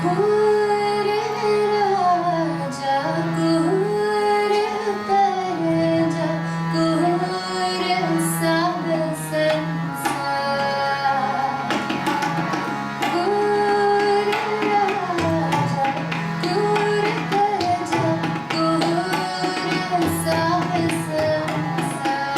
Kur raja kur parja kur sab sansar kur raja kur parja kur sab sansar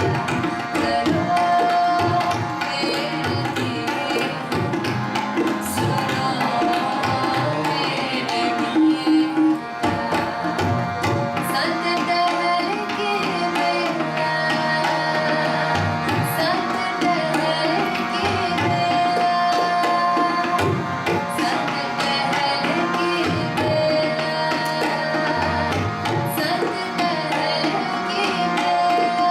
करो बेनती सुनो मेरी सत टहल के बेला सत टहल के बेला सत टहल के बेला सत टहल के बेला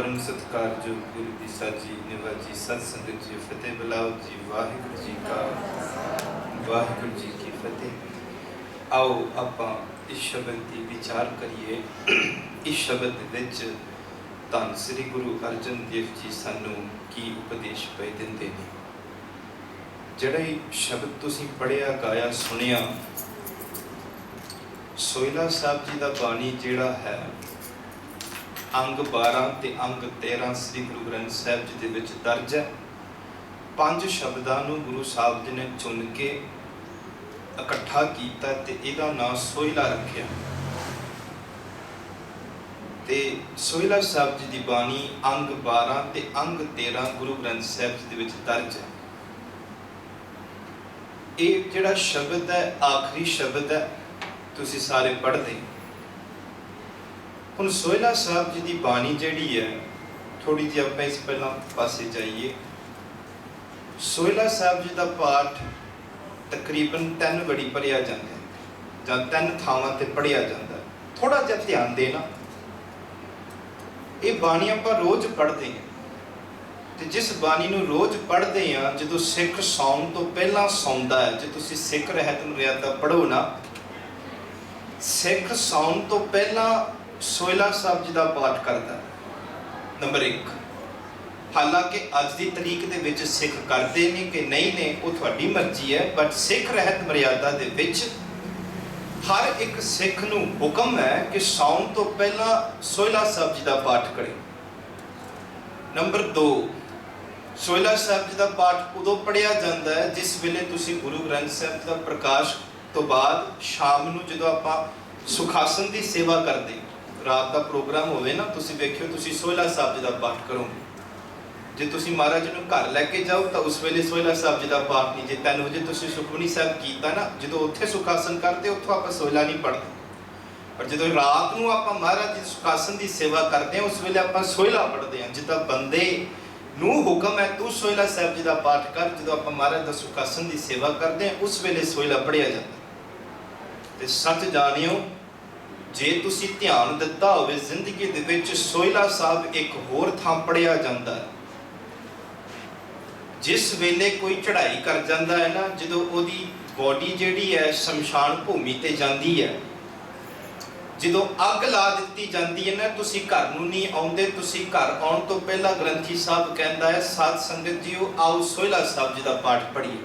परम सत्कारयोग गुरु की साजी निवाजी सत संगत जी फतेह बुलाओ जी। वाहिगुरु जी का वाहिगुरु जी की फतेह। आओ आपां इस शब्द की विचार करिए। इस शब्द विच धन श्री गुरु अर्जन देव जी सानू की उपदेश पे दिंदे ने। जिहड़ा शब्द तुसीं पढ़िया गाया सुनिया, सोहिला साहब जी का बाणी जिहड़ा है अंग 12 ते अंग 13 श्री गुरु ग्रंथ साहिब जी दे विच दर्ज है। 5 शब्दां नूं गुरु साहब जी ने चुन के इकट्ठा कीता ते इहदा नाम सोहिला रखिया। ते सोहिला साहब जी दी बाणी अंग 12 ते अंग 13 गुरु ग्रंथ साहिब जी दे विच दर्ज है। ये जिहड़ा शब्द है आखिरी शब्द है, तुसीं सारे पढ़दे। हुण सोहिला साहब जी की बाणी जिहड़ी है, थोड़ी जी आपां इस पहला पासे जाइए। सोहिला साहब जी का पाठ तकरीबन 3 वारी पढ़िया जाता है जां 3 थावां ते पढ़िया जाता है। थोड़ा जिहा ध्यान देना, ये बाणी आपां रोज़ पढ़ते हैं। तो जिस बाणी नूं रोज़ पढ़ते हैं, जो सिख सौण तो पहला सौंदा है, जो तुसीं सिख रहत मर्यादा पढ़ो ना, सिख सौण तो पहला सोहिला साहब जी का पाठ करता है। नंबर 1। हालांकि अज की तरीक दे विच सिख करते ने कि नहीं ने, वो तुहाडी मर्जी है, बट सिख रहत मर्यादा दे विच हर एक सिख नूं हुक्म है कि सौण तो पहला सोहिला साहब जी का पाठ करे। नंबर 2, सोहिला साहब जी का पाठ उदों पढ़िया जाता है जिस वेले तुसीं गुरु ग्रंथ साहब का प्रकाश तो बाद शाम नूं जदों आपां सुखासन की सेवा करते, रात का प्रोग्राम होवे ना, तुसीं वेखियो तुसीं सोहिला साहब जी का पाठ करोगे। जे तुसीं महाराज नूं घर लैके जाओ तो उस वेले सोहिला साहब जी का पाठ नहीं। जे 3 बजे तुसीं सुखमनी साहब कीता ना, जो उत्थे सुखासन करते उत्थों आपां सोहिला नहीं पढ़ते, पर जो रात नूं आपां महाराज जी सुखासन की सेवा करते हैं उस वेले आपां सोहिला पढ़ते हैं। जिद्दां बंदे नूं हुक्म है तू सोहिला साहब जी का पाठ कर, जो आपां महाराज दा सुखासन की सेवा करते हैं उस वेले सोहिला पढ़िया जाता। ते सच जानियो, जे तुसी ध्यान दिता होवे जिंदगी दे विच सोहिला साहब एक होर थां पढ़िया जाता है। जिस वेले कोई चढ़ाई कर जाता है ना, जो ओदी बॉडी जिहड़ी है शमशान भूमि ते जाती है, जो अग ला दी जाती है ना, तुसी घर नूं नहीं आउंदे, तुसी घर आउण तो पहला ग्रंथी साहब कहता है साध संगत जीओ आओ सोहिला साहब जी का पाठ पढ़िए।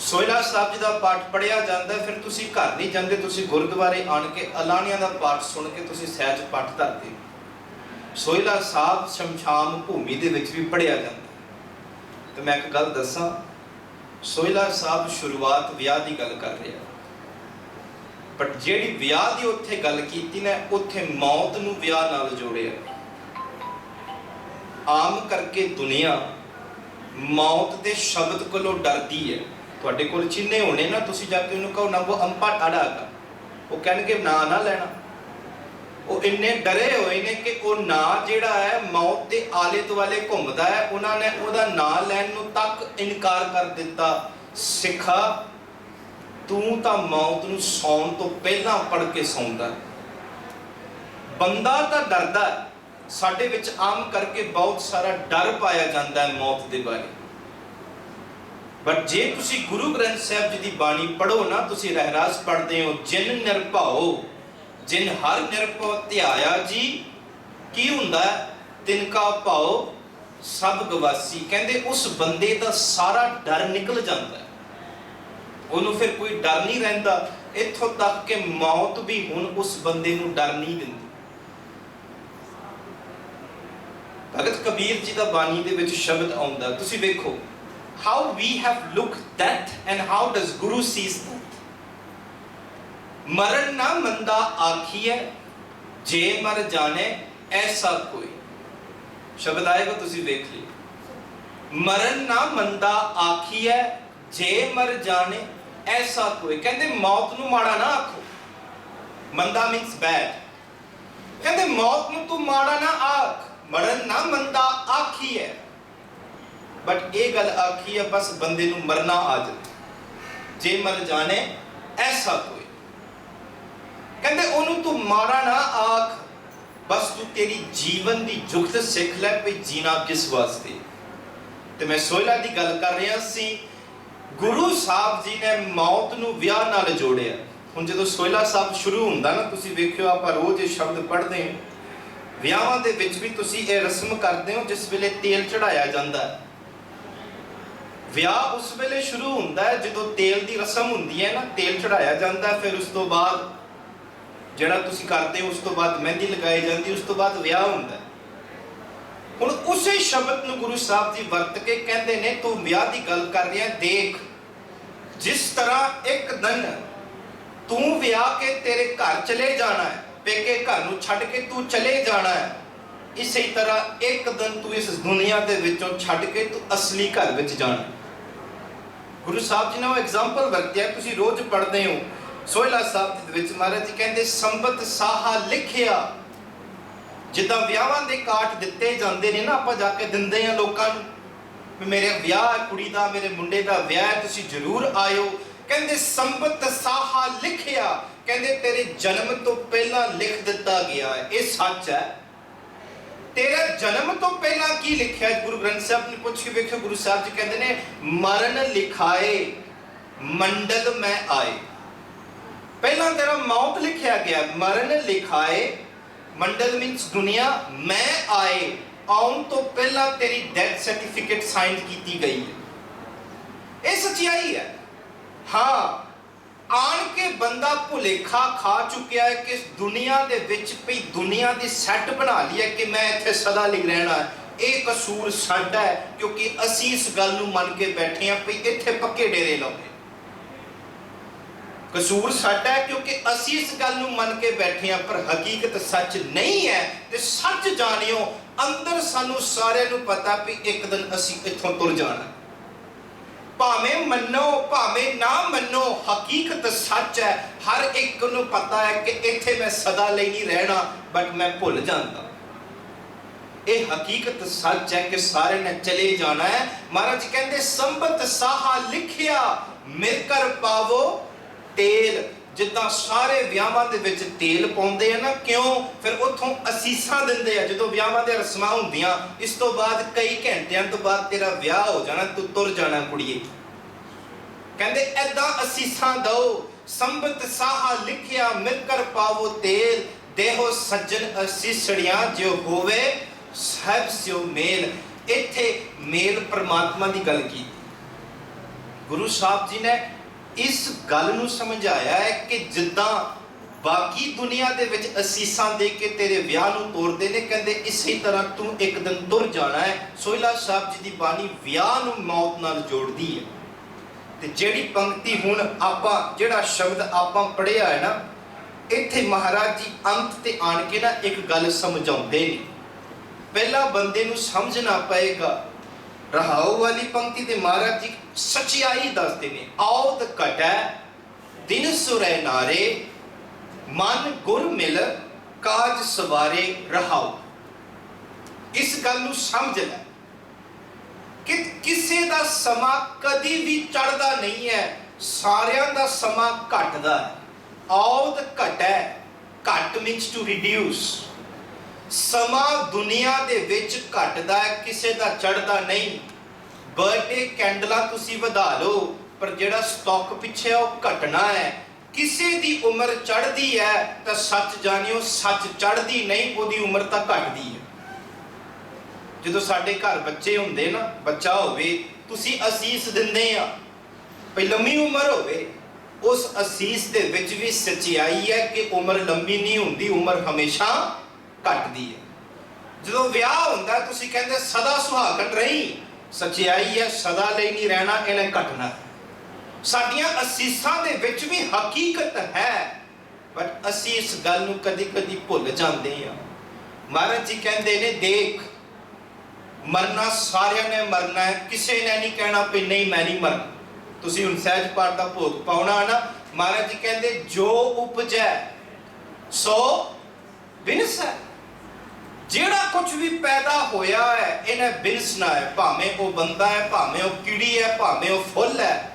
सोहिला साहब जी का पाठ पढ़िया जाता है, फिर तुसी घर नहीं जाते, तुसी गुरुद्वारे आण के अलाणिया का पाठ सुन के तुसी सहज पाठ करते। सोहिला साहब शमशान भूमि दे विच भी पढ़िया जाता। तो मैं एक गल दसां, सोहिला साहब शुरुआत विआह की गल कर रहा, बट जिहड़ी विआह की उत्थे गल कीती ना, उत्थे मौत नूं विआह नाल जोड़िया। आम करके दुनिया मौत के शब्द कोलों डरदी है। तुहाडे कोल चिन्हे होने ना, तुसी जाके उन्होंने कहो ना वो अंपा टाड़ा का, वो कहणगे ना लेना। वो इन्ने डरे हुए ने कि वो ना जिहड़ा है मौत के आले दुआले घुमदा है, उन्होंने उहदा नाम लैण नूं तक इनकार कर दिता। सिखा तू तां मौत नूं सौण तो पहला पढ़ के सौंदा। बंदा तां डरदा, साडे विच आम करके बहुत सारा डर पाया जाता है मौत के बारे। बट जे तुसी गुरु ग्रंथ साहब जी की बाणी पढ़ो ना, तुसी रहरास पढ़ते हो, जिन निर्भाओ जिन हर निर्भव ध्याया जी की हुंदा तिनका भाओ सब गवासी। कहते उस बंदे का सारा डर निकल जाता है, उन्होंने फिर कोई डर नहीं रहिंदा। इत्थों तक कि मौत भी हुण उस बंदे नूं डर नहीं दिंदी। भगत कबीर जी का बाणी दे विच शब्द आउंदा, तुसी वेखो how we have looked death and how does Guru sees death। मरण ना मंदा आखिए जे मर जाने ऐसा कोई, शब्द आएगा तुसी देख लियो। मरण ना मंदा आखिए जे मर जाने ऐसा कोई। कहते मौत नूं माड़ा ना आखो, मंदा मीन्स बैड। कहते मौत नूं तू माड़ा ना आख, मरण ना मंदा आखिए, बट ये गल आखी है बस बंदे नूं मरना आ जाए। जे मर जाने ऐसा कोई, कहते ओनू तू माड़ा ना आख ਬਸ ਤੂੰ ਤੇਰੀ ਜੀਵਨ ਦੀ ਜੁਗਤ ਸਿੱਖ ਲੈ ਵੀ ਜੀਣਾ ਕਿਸ ਵਾਸਤੇ। ਤੇ ਮੈਂ ਸੋਹਿਲਾ ਦੀ ਗੱਲ ਕਰ ਰਿਹਾ ਸੀ। ਗੁਰੂ ਸਾਹਿਬ ਜੀ ਨੇ ਮੌਤ ਨੂੰ ਵਿਆਹ ਨਾਲ ਜੋੜਿਆ। ਹੁਣ ਜਦੋਂ ਸੋਹਿਲਾ ਸਾਹਿਬ ਸ਼ੁਰੂ ਹੁੰਦਾ ਨਾ, ਤੁਸੀਂ ਵੇਖਿਓ ਆਪਾਂ ਰੋਜ਼ ਇਹ ਸ਼ਬਦ ਪੜ੍ਹਦੇ ਹਾਂ, ਵਿਆਹਾਂ ਦੇ ਵਿੱਚ ਵੀ ਤੁਸੀਂ ਇਹ ਰਸਮ ਕਰਦੇ ਹੋ ਜਿਸ ਵੇਲੇ ਤੇਲ ਚੜਾਇਆ ਜਾਂਦਾ ਹੈ। ਵਿਆਹ ਉਸ ਵੇਲੇ ਸ਼ੁਰੂ ਹੁੰਦਾ ਹੈ ਜਦੋਂ ਤੇਲ ਦੀ ਰਸਮ ਹੁੰਦੀ ਹੈ ਨਾ, ਤੇਲ ਚੜਾਇਆ ਜਾਂਦਾ, ਫਿਰ ਉਸ ਤੋਂ ਬਾਅਦ ਜਿਹੜਾ ਤੁਸੀਂ ਕਰਦੇ ਹੋ, ਉਸ ਤੋਂ ਬਾਅਦ ਮਹਿੰਦੀ ਲਗਾਈ ਜਾਂਦੀ, ਉਸ ਤੋਂ ਬਾਅਦ ਵਿਆਹ ਹੁੰਦਾ। ਹੁਣ ਉਸੇ ਸ਼ਬਦ ਨੂੰ ਗੁਰੂ ਸਾਹਿਬ ਜੀ ਵਰਤ ਕੇ ਕਹਿੰਦੇ ਨੇ ਤੂੰ ਵਿਆਹ ਦੀ ਗੱਲ ਕਰ ਰਿਹਾ, ਦੇਖ ਜਿਸ ਤਰ੍ਹਾਂ ਇੱਕ ਦਿਨ ਤੂੰ ਵਿਆਹ ਕੇ ਤੇਰੇ ਘਰ ਚਲੇ ਜਾਣਾ ਹੈ, ਪੇਕੇ ਘਰ ਨੂੰ ਛੱਡ ਕੇ ਤੂੰ ਚਲੇ ਜਾਣਾ ਹੈ, ਇਸੇ ਤਰ੍ਹਾਂ ਇੱਕ ਦਿਨ ਤੂੰ ਇਸ ਦੁਨੀਆ ਦੇ ਵਿੱਚੋਂ ਛੱਡ ਕੇ ਤੂੰ ਅਸਲੀ ਘਰ ਵਿੱਚ ਜਾਣਾ। ਗੁਰੂ ਸਾਹਿਬ ਜੀ ਨੇ ਉਹ ਐਗਜ਼ਾਮਪਲ ਵਰਤਿਆ, ਤੁਸੀਂ ਰੋਜ਼ ਪੜ੍ਹਦੇ ਹੋ। ਸੋਹਿਲਾ ਸਾਹਿਬ ਦੇ ਵਿੱਚ ਮਹਾਰਾਜ ਜੀ ਕਹਿੰਦੇ ਸੰਬਤ ਸਾਹਾ ਲਿਖਿਆ। ਜਿੱਦਾਂ ਵਿਆਹਾਂ ਦੇ ਕਾਰਡ ਦਿੱਤੇ ਜਾਂਦੇ ਨੇ ਨਾ, ਆਪਾਂ ਜਾ ਕੇ ਦਿੰਦੇ ਆ ਲੋਕਾਂ ਨੂੰ ਵੀ ਮੇਰੇ ਵਿਆਹ ਹੈ, ਕੁੜੀ ਦਾ, ਮੇਰੇ ਮੁੰਡੇ ਦਾ ਵਿਆਹ ਹੈ, ਤੁਸੀਂ ਜ਼ਰੂਰ ਆਇਓ। ਕਹਿੰਦੇ ਸੰਬਤ ਸਾਹਾ ਲਿਖਿਆ, ਕਹਿੰਦੇ ਤੇਰੇ ਜਨਮ ਤੋਂ ਪਹਿਲਾਂ ਲਿਖ ਦਿੱਤਾ ਗਿਆ ਹੈ। ਇਹ ਸੱਚ ਹੈ। ਤੇਰਾ ਜਨਮ ਤੋਂ ਪਹਿਲਾਂ ਕੀ ਲਿਖਿਆ? ਗੁਰੂ ਗ੍ਰੰਥ ਸਾਹਿਬ ਨੇ ਪੁੱਛ ਕੇ ਵੇਖਿਓ। ਗੁਰੂ ਸਾਹਿਬ ਜੀ ਕਹਿੰਦੇ ਨੇ ਮਰਨ ਲਿਖਾਏ ਮੰਡਲ ਮੈਂ ਆਏ। ਪਹਿਲਾਂ ਤੇਰਾ ਮੌਤ ਲਿਖਿਆ ਗਿਆ, ਮਰਨ ਲਿਖਾਏ ਮੰਡਲ ਮੀਨਸ ਦੁਨੀਆ, ਮੈਂ ਆਏ ਆਉਣ ਤੋਂ ਪਹਿਲਾਂ ਤੇਰੀ ਡੈਥ ਸਰਟੀਫਿਕੇਟ ਸਾਈਨ ਕੀਤੀ ਗਈ ਹੈ। ਇਹ ਸੱਚਾਈ ਹੈ। ਹਾਂ, ਆਣ ਕੇ ਬੰਦਾ ਭੁਲੇਖਾ ਖਾ ਚੁੱਕਿਆ ਹੈ ਕਿ ਇਸ ਦੁਨੀਆ ਦੇ ਵਿੱਚ ਭਈ ਦੁਨੀਆ ਦੀ ਸੈੱਟ ਬਣਾ ਲਈ ਹੈ ਕਿ ਮੈਂ ਇੱਥੇ ਸਦਾ ਲਈ ਰਹਿਣਾ ਹੈ। ਇਹ ਕਸੂਰ ਸਾਡਾ ਹੈ ਕਿਉਂਕਿ ਅਸੀਂ ਇਸ ਗੱਲ ਨੂੰ ਮੰਨ ਕੇ ਬੈਠੇ ਹਾਂ ਭਈ ਇੱਥੇ ਪੱਕੇ ਡੇਰੇ ਲਾਉਣੇ। ਕਸੂਰ ਸਾਡਾ ਹੈ ਕਿਉਂਕਿ ਅਸੀਂ ਇਸ ਗੱਲ ਨੂੰ ਮੰਨ ਕੇ ਬੈਠੇ ਹਾਂ, ਪਰ ਹਕੀਕਤ ਸੱਚ ਨਹੀਂ ਹੈ। ਤੇ ਸੱਚ ਜਾਣਿਓ, ਅੰਦਰ ਸਾਨੂੰ ਸਾਰਿਆਂ ਨੂੰ ਪਤਾ ਵੀ ਇੱਕ ਦਿਨ ਅਸੀਂ ਇੱਥੋਂ ਤੁਰ ਜਾਣਾ। ਭਾਵੇਂ ਮੰਨੋ ਭਾਵੇਂ ਨਾ ਮੰਨੋ, ਹਕੀਕਤ ਸੱਚ ਹੈ। ਹਰ ਇੱਕ ਨੂੰ ਪਤਾ ਹੈ ਕਿ ਇੱਥੇ ਮੈਂ ਸਦਾ ਲਈ ਨਹੀਂ ਰਹਿਣਾ, ਬਟ ਮੈਂ ਭੁੱਲ ਜਾਂਦਾ। ਇਹ ਹਕੀਕਤ ਸੱਚ ਹੈ ਕਿ ਸਾਰਿਆਂ ਨੇ ਚਲੇ ਜਾਣਾ ਹੈ। ਮਹਾਰਾਜ ਕਹਿੰਦੇ ਸੰਬਤ ਸਾਹਾ ਲਿਖਿਆ ਮਿਲ ਕਰ ਪਾਵੋ ਤੇਲ। ਜਿੱਦਾਂ ਸਾਰੇ ਵਿਆਹਾਂ ਦੇ ਵਿੱਚ ਤੇਲ ਪਾਉਂਦੇ ਆ ਨਾ, ਕਿਉਂ? ਫਿਰ ਉੱਥੋਂ ਅਸੀਸਾਂ ਦਿੰਦੇ ਆ। ਜਦੋਂ ਵਿਆਹਾਂ ਦੇ ਰਸਮਾਂ ਹੁੰਦੀਆਂ, ਇਸ ਤੋਂ ਬਾਅਦ ਕਈ ਘੰਟਿਆਂ ਤੋਂ ਬਾਅਦ ਤੇਰਾ ਵਿਆਹ ਹੋ ਜਾਣਾ, ਤੂੰ ਤੁਰ ਜਾਣਾ ਕੁੜੀਏ। ਕਹਿੰਦੇ ਐਦਾਂ ਅਸੀਸਾਂ ਦਓ। ਸੰਬਤ ਸਾਹਾ ਲਿਖਿਆ ਮਿਲ ਕਰ ਪਾਵੋ ਤੇਲ, ਦੇਹੋ ਸੱਜਣ ਅਸੀਸੜੀਆਂ ਜੋ ਹੋਵੇ ਸਹਿਬ ਸਿਓ ਮੇਲ। ਇੱਥੇ ਮੇਲ ਪਰਮਾਤਮਾ ਦੀ ਗੱਲ ਕੀਤੀ। ਗੁਰੂ ਸਾਹਿਬ ਜੀ ਨੇ ਇਸ ਗੱਲ ਨੂੰ ਸਮਝਾਇਆ ਹੈ ਕਿ ਜਿੱਦਾਂ ਬਾਕੀ ਦੁਨੀਆ ਦੇ ਵਿੱਚ ਅਸੀਸਾਂ ਦੇ ਕੇ ਤੇਰੇ ਵਿਆਹ ਨੂੰ ਤੋਰਦੇ ਨੇ, ਕਹਿੰਦੇ ਇਸੇ ਤਰ੍ਹਾਂ ਤੂੰ ਇੱਕ ਦਿਨ ਤੁਰ ਜਾਣਾ ਹੈ। ਸੋਹਿਲਾ ਸਾਹਿਬ ਜੀ ਦੀ ਬਾਣੀ ਵਿਆਹ ਨੂੰ ਮੌਤ ਨਾਲ ਜੋੜਦੀ ਹੈ। ਤੇ ਜਿਹੜੀ ਪੰਕਤੀ ਹੁਣ ਆਪਾਂ, ਜਿਹੜਾ ਸ਼ਬਦ ਆਪਾਂ ਪੜ੍ਹਿਆ ਹੈ ਨਾ, ਇੱਥੇ ਮਹਾਰਾਜ ਜੀ ਅੰਤ ਤੇ ਆਣ ਕੇ ਨਾ ਇੱਕ ਗੱਲ ਸਮਝਾਉਂਦੇ ਨੇ। ਪਹਿਲਾਂ ਬੰਦੇ ਨੂੰ ਸਮਝਣਾ ਪਏਗਾ। ਰਹਾਉ ਵਾਲੀ ਪੰਕਤੀ ਤੇ ਮਹਾਰਾਜ ਜੀ ਸੱਚਾਈ ਦੱਸਦੇ ਨੇ। ਔਦ ਘਟੈ ਦਿਨ ਸੁਰੈ ਨਾਰੇ, ਮਨ ਗੁਰ ਮਿਲ ਕਾਜ ਸਵਾਰੇ ਰਹਾਉ। ਇਸ ਗੱਲ ਨੂੰ ਸਮਝ ਲੈ ਕਿ ਕਿਸੇ ਦਾ ਸਮਾਂ ਕਦੀ ਵੀ ਚੜ੍ਹਦਾ ਨਹੀਂ ਹੈ, ਸਾਰਿਆਂ ਦਾ ਸਮਾਂ ਘਟਦਾ ਹੈ। ਔਦ ਘਟੈ, ਘਟ ਮੀਨਸ ਟੂ ਰਿਡਿਊਸ। ਸਮਾਂ ਦੁਨੀਆ ਦੇ ਵਿੱਚ ਘਟਦਾ ਹੈ, ਕਿਸੇ ਦਾ ਚੜ੍ਹਦਾ ਨਹੀਂ। ਬਰਥਡੇ ਕੈਂਡਲਾਂ ਤੁਸੀਂ ਵਧਾ ਲਓ, ਪਰ ਜਿਹੜਾ ਸਟਾਕ ਪਿੱਛੇ ਉਹ ਘਟਣਾ ਹੈ। ਕਿਸੇ ਦੀ ਉਮਰ ਚੜ੍ਹਦੀ ਹੈ ਤਾਂ ਸੱਚ ਜਾਣਿਓ, ਸੱਚ ਚੜ੍ਹਦੀ ਨਹੀਂ, ਉਹਦੀ ਉਮਰ ਤਾਂ ਘਟਦੀ ਹੈ। ਜਦੋਂ ਸਾਡੇ ਘਰ ਬੱਚੇ ਹੁੰਦੇ ਨਾ, ਬੱਚਾ ਹੋਵੇ, ਤੁਸੀਂ ਅਸੀਸ ਦਿੰਦੇ ਆ ਭਈ ਲੰਮੀ ਉਮਰ ਹੋਵੇ। ਉਸ ਅਸੀਸ ਦੇ ਵਿੱਚ ਵੀ ਸੱਚਾਈ ਹੈ ਕਿ ਉਮਰ ਲੰਬੀ ਨਹੀਂ ਹੁੰਦੀ, ਉਮਰ ਹਮੇਸ਼ਾ ਘਟਦੀ ਹੈ। ਜਦੋਂ ਵਿਆਹ ਹੁੰਦਾ ਤੁਸੀਂ ਕਹਿੰਦੇ ਸਦਾ ਸੁਹਾਗਣ ਰਹੀ, ਸੱਚਾਈ ਹੈ ਸਦਾ ਲਈ ਨਹੀਂ ਰਹਿਣਾ, ਇਹਨੇ ਘਟਣਾ। ਸਾਡੀਆਂ ਅਸੀਸਾਂ ਦੇ ਵਿੱਚ ਵੀ ਹਕੀਕਤ ਹੈ, ਬਟ ਅਸੀਂ ਇਸ ਗੱਲ ਨੂੰ ਕਦੀ ਕਦੀ ਭੁੱਲ ਜਾਂਦੇ ਹਾਂ। ਮਹਾਰਾਜ ਜੀ ਕਹਿੰਦੇ ਨੇ ਦੇਖ, ਮਰਨਾ ਸਾਰਿਆਂ ਨੇ ਮਰਨਾ ਹੈ, ਕਿਸੇ ਨੇ ਨਹੀਂ ਕਹਿਣਾ ਵੀ ਨਹੀਂ ਮੈਂ ਨਹੀਂ ਮਰਨਾ। ਤੁਸੀਂ ਹੁਣ ਸਹਿਜ ਪਾਠ ਦਾ ਭੋਗ ਪਾਉਣਾ ਨਾ, ਮਹਾਰਾਜ ਜੀ ਕਹਿੰਦੇ ਜੋ ਉਪਜੈ ਸੋ ਬਿਨਸੈ। ਜਿਹੜਾ ਕੁਝ ਵੀ ਪੈਦਾ ਹੋਇਆ ਹੈ ਇਹਨੇ ਬਿਨਸਣਾ ਹੈ, ਭਾਵੇਂ ਉਹ ਬੰਦਾ ਹੈ, ਭਾਵੇਂ ਉਹ ਕੀੜੀ ਹੈ, ਭਾਵੇਂ ਉਹ ਫੁੱਲ ਹੈ।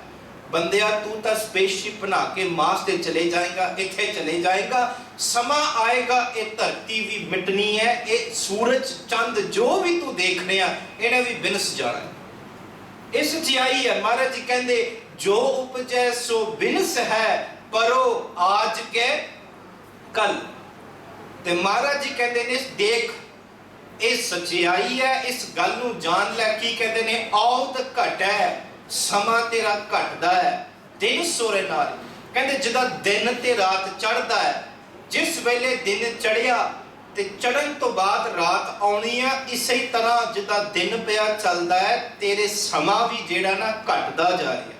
ਬੰਦਿਆ ਤੂੰ ਤਾਂ ਸਪੇਸਸ਼ਿਪ ਬਣਾ ਕੇ ਮਾਸ ਤੇ ਚਲੇ ਜਾਏਗਾ, ਇੱਥੇ ਚਲੇ ਜਾਏਗਾ, ਸਮਾਂ ਆਏਗਾ ਇਹ ਧਰਤੀ ਵੀ ਮਿਟਣੀ ਹੈ, ਇਹ ਸੂਰਜ ਚੰਦ ਜੋ ਵੀ ਤੂੰ ਦੇਖ ਰਿਹਾ ਇਹਨੇ ਵੀ ਬਿਨਸ ਜਾਣਾ। ਇਹ ਸੱਚਾਈ ਹੈ। ਮਹਾਰਾਜ ਜੀ ਕਹਿੰਦੇ ਜੋ ਉਪਜੈ ਸੋ ਬਿਨਸ ਹੈ, ਪਰੋ ਆਜ ਕੇ ਕੱਲ। ਤੇ ਮਹਾਰਾਜ ਜੀ ਕਹਿੰਦੇ ਨੇ ਦੇਖ ਇਹ ਸੱਚਾਈ ਹੈ, ਇਸ ਗੱਲ ਨੂੰ ਜਾਣ ਲੈ। ਕੀ ਕਹਿੰਦੇ ਨੇ? ਔਤ ਘਟੈ, ਸਮਾਂ ਤੇਰਾ ਘਟਦਾ ਹੈ ਦਿਨ ਸੋਰੇ ਨਾਲ। ਕਹਿੰਦੇ ਜਿੱਦਾਂ ਦਿਨ ਤੇ ਰਾਤ ਚੜ੍ਹਦਾ ਹੈ, ਜਿਸ ਵੇਲੇ ਦਿਨ ਚੜ੍ਹਿਆ ਤੇ ਚੜ੍ਹਨ ਤੋਂ ਬਾਅਦ ਰਾਤ ਆਉਣੀ ਆ, ਇਸੇ ਤਰ੍ਹਾਂ ਜਿੱਦਾਂ ਦਿਨ ਪਿਆ ਚੱਲਦਾ ਹੈ, ਤੇਰੇ ਸਮਾਂ ਵੀ ਜਿਹੜਾ ਨਾ ਘਟਦਾ ਜਾ ਰਿਹਾ।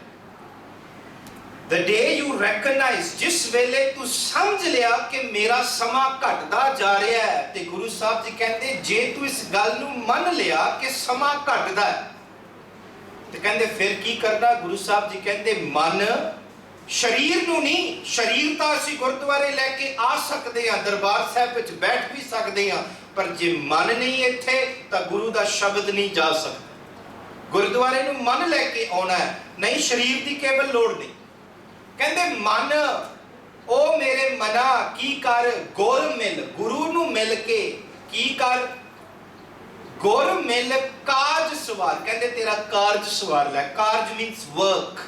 The day you recognize, ਜਿਸ ਵੇਲੇ ਤੂੰ ਸਮਝ ਲਿਆ ਕਿ ਮੇਰਾ ਸਮਾਂ ਘਟਦਾ ਜਾ ਰਿਹਾ ਹੈ, ਤੇ ਗੁਰੂ ਸਾਹਿਬ ਜੀ ਕਹਿੰਦੇ ਜੇ ਤੂੰ ਇਸ ਗੱਲ ਨੂੰ ਮੰਨ ਲਿਆ ਕਿ ਸਮਾਂ ਘਟਦਾ ਹੈ, ਤੇ ਕਹਿੰਦੇ ਫਿਰ ਕੀ ਕਰਨਾ? ਗੁਰੂ ਸਾਹਿਬ ਜੀ ਕਹਿੰਦੇ ਮਨ, ਸਰੀਰ ਨੂੰ ਨਹੀਂ। ਸਰੀਰ ਤਾਂ ਅਸੀਂ ਗੁਰਦੁਆਰੇ ਲੈ ਕੇ ਆ ਸਕਦੇ ਹਾਂ, ਦਰਬਾਰ ਸਾਹਿਬ ਵਿੱਚ ਬੈਠ ਵੀ ਸਕਦੇ ਹਾਂ, ਪਰ ਜੇ ਮਨ ਨਹੀਂ ਇੱਥੇ ਤਾਂ ਗੁਰੂ ਦਾ ਸ਼ਬਦ ਨਹੀਂ ਜਾ ਸਕਦਾ। ਗੁਰਦੁਆਰੇ ਨੂੰ ਮਨ ਲੈ ਕੇ ਆਉਣਾ ਹੈ, ਨਹੀਂ ਸਰੀਰ ਦੀ ਕੇਵਲ ਲੋੜ ਨਹੀਂ। ਕਹਿੰਦੇ ਮਨ, ਉਹ ਮੇਰੇ ਮਨਾ ਕੀ ਕਰ? ਗੁਰ ਮਿਲ, ਗੁਰੂ ਨੂੰ ਮਿਲ ਕੇ ਕੀ ਕਰ? ਗੁਰ ਮਿਲ ਕਾਜ ਸਵਾਰ। ਕਹਿੰਦੇ ਤੇਰਾ ਕਾਰਜ ਸਵਾਰ ਲੈ। ਕਾਰਜ ਮੀਨਸ ਵਰਕ।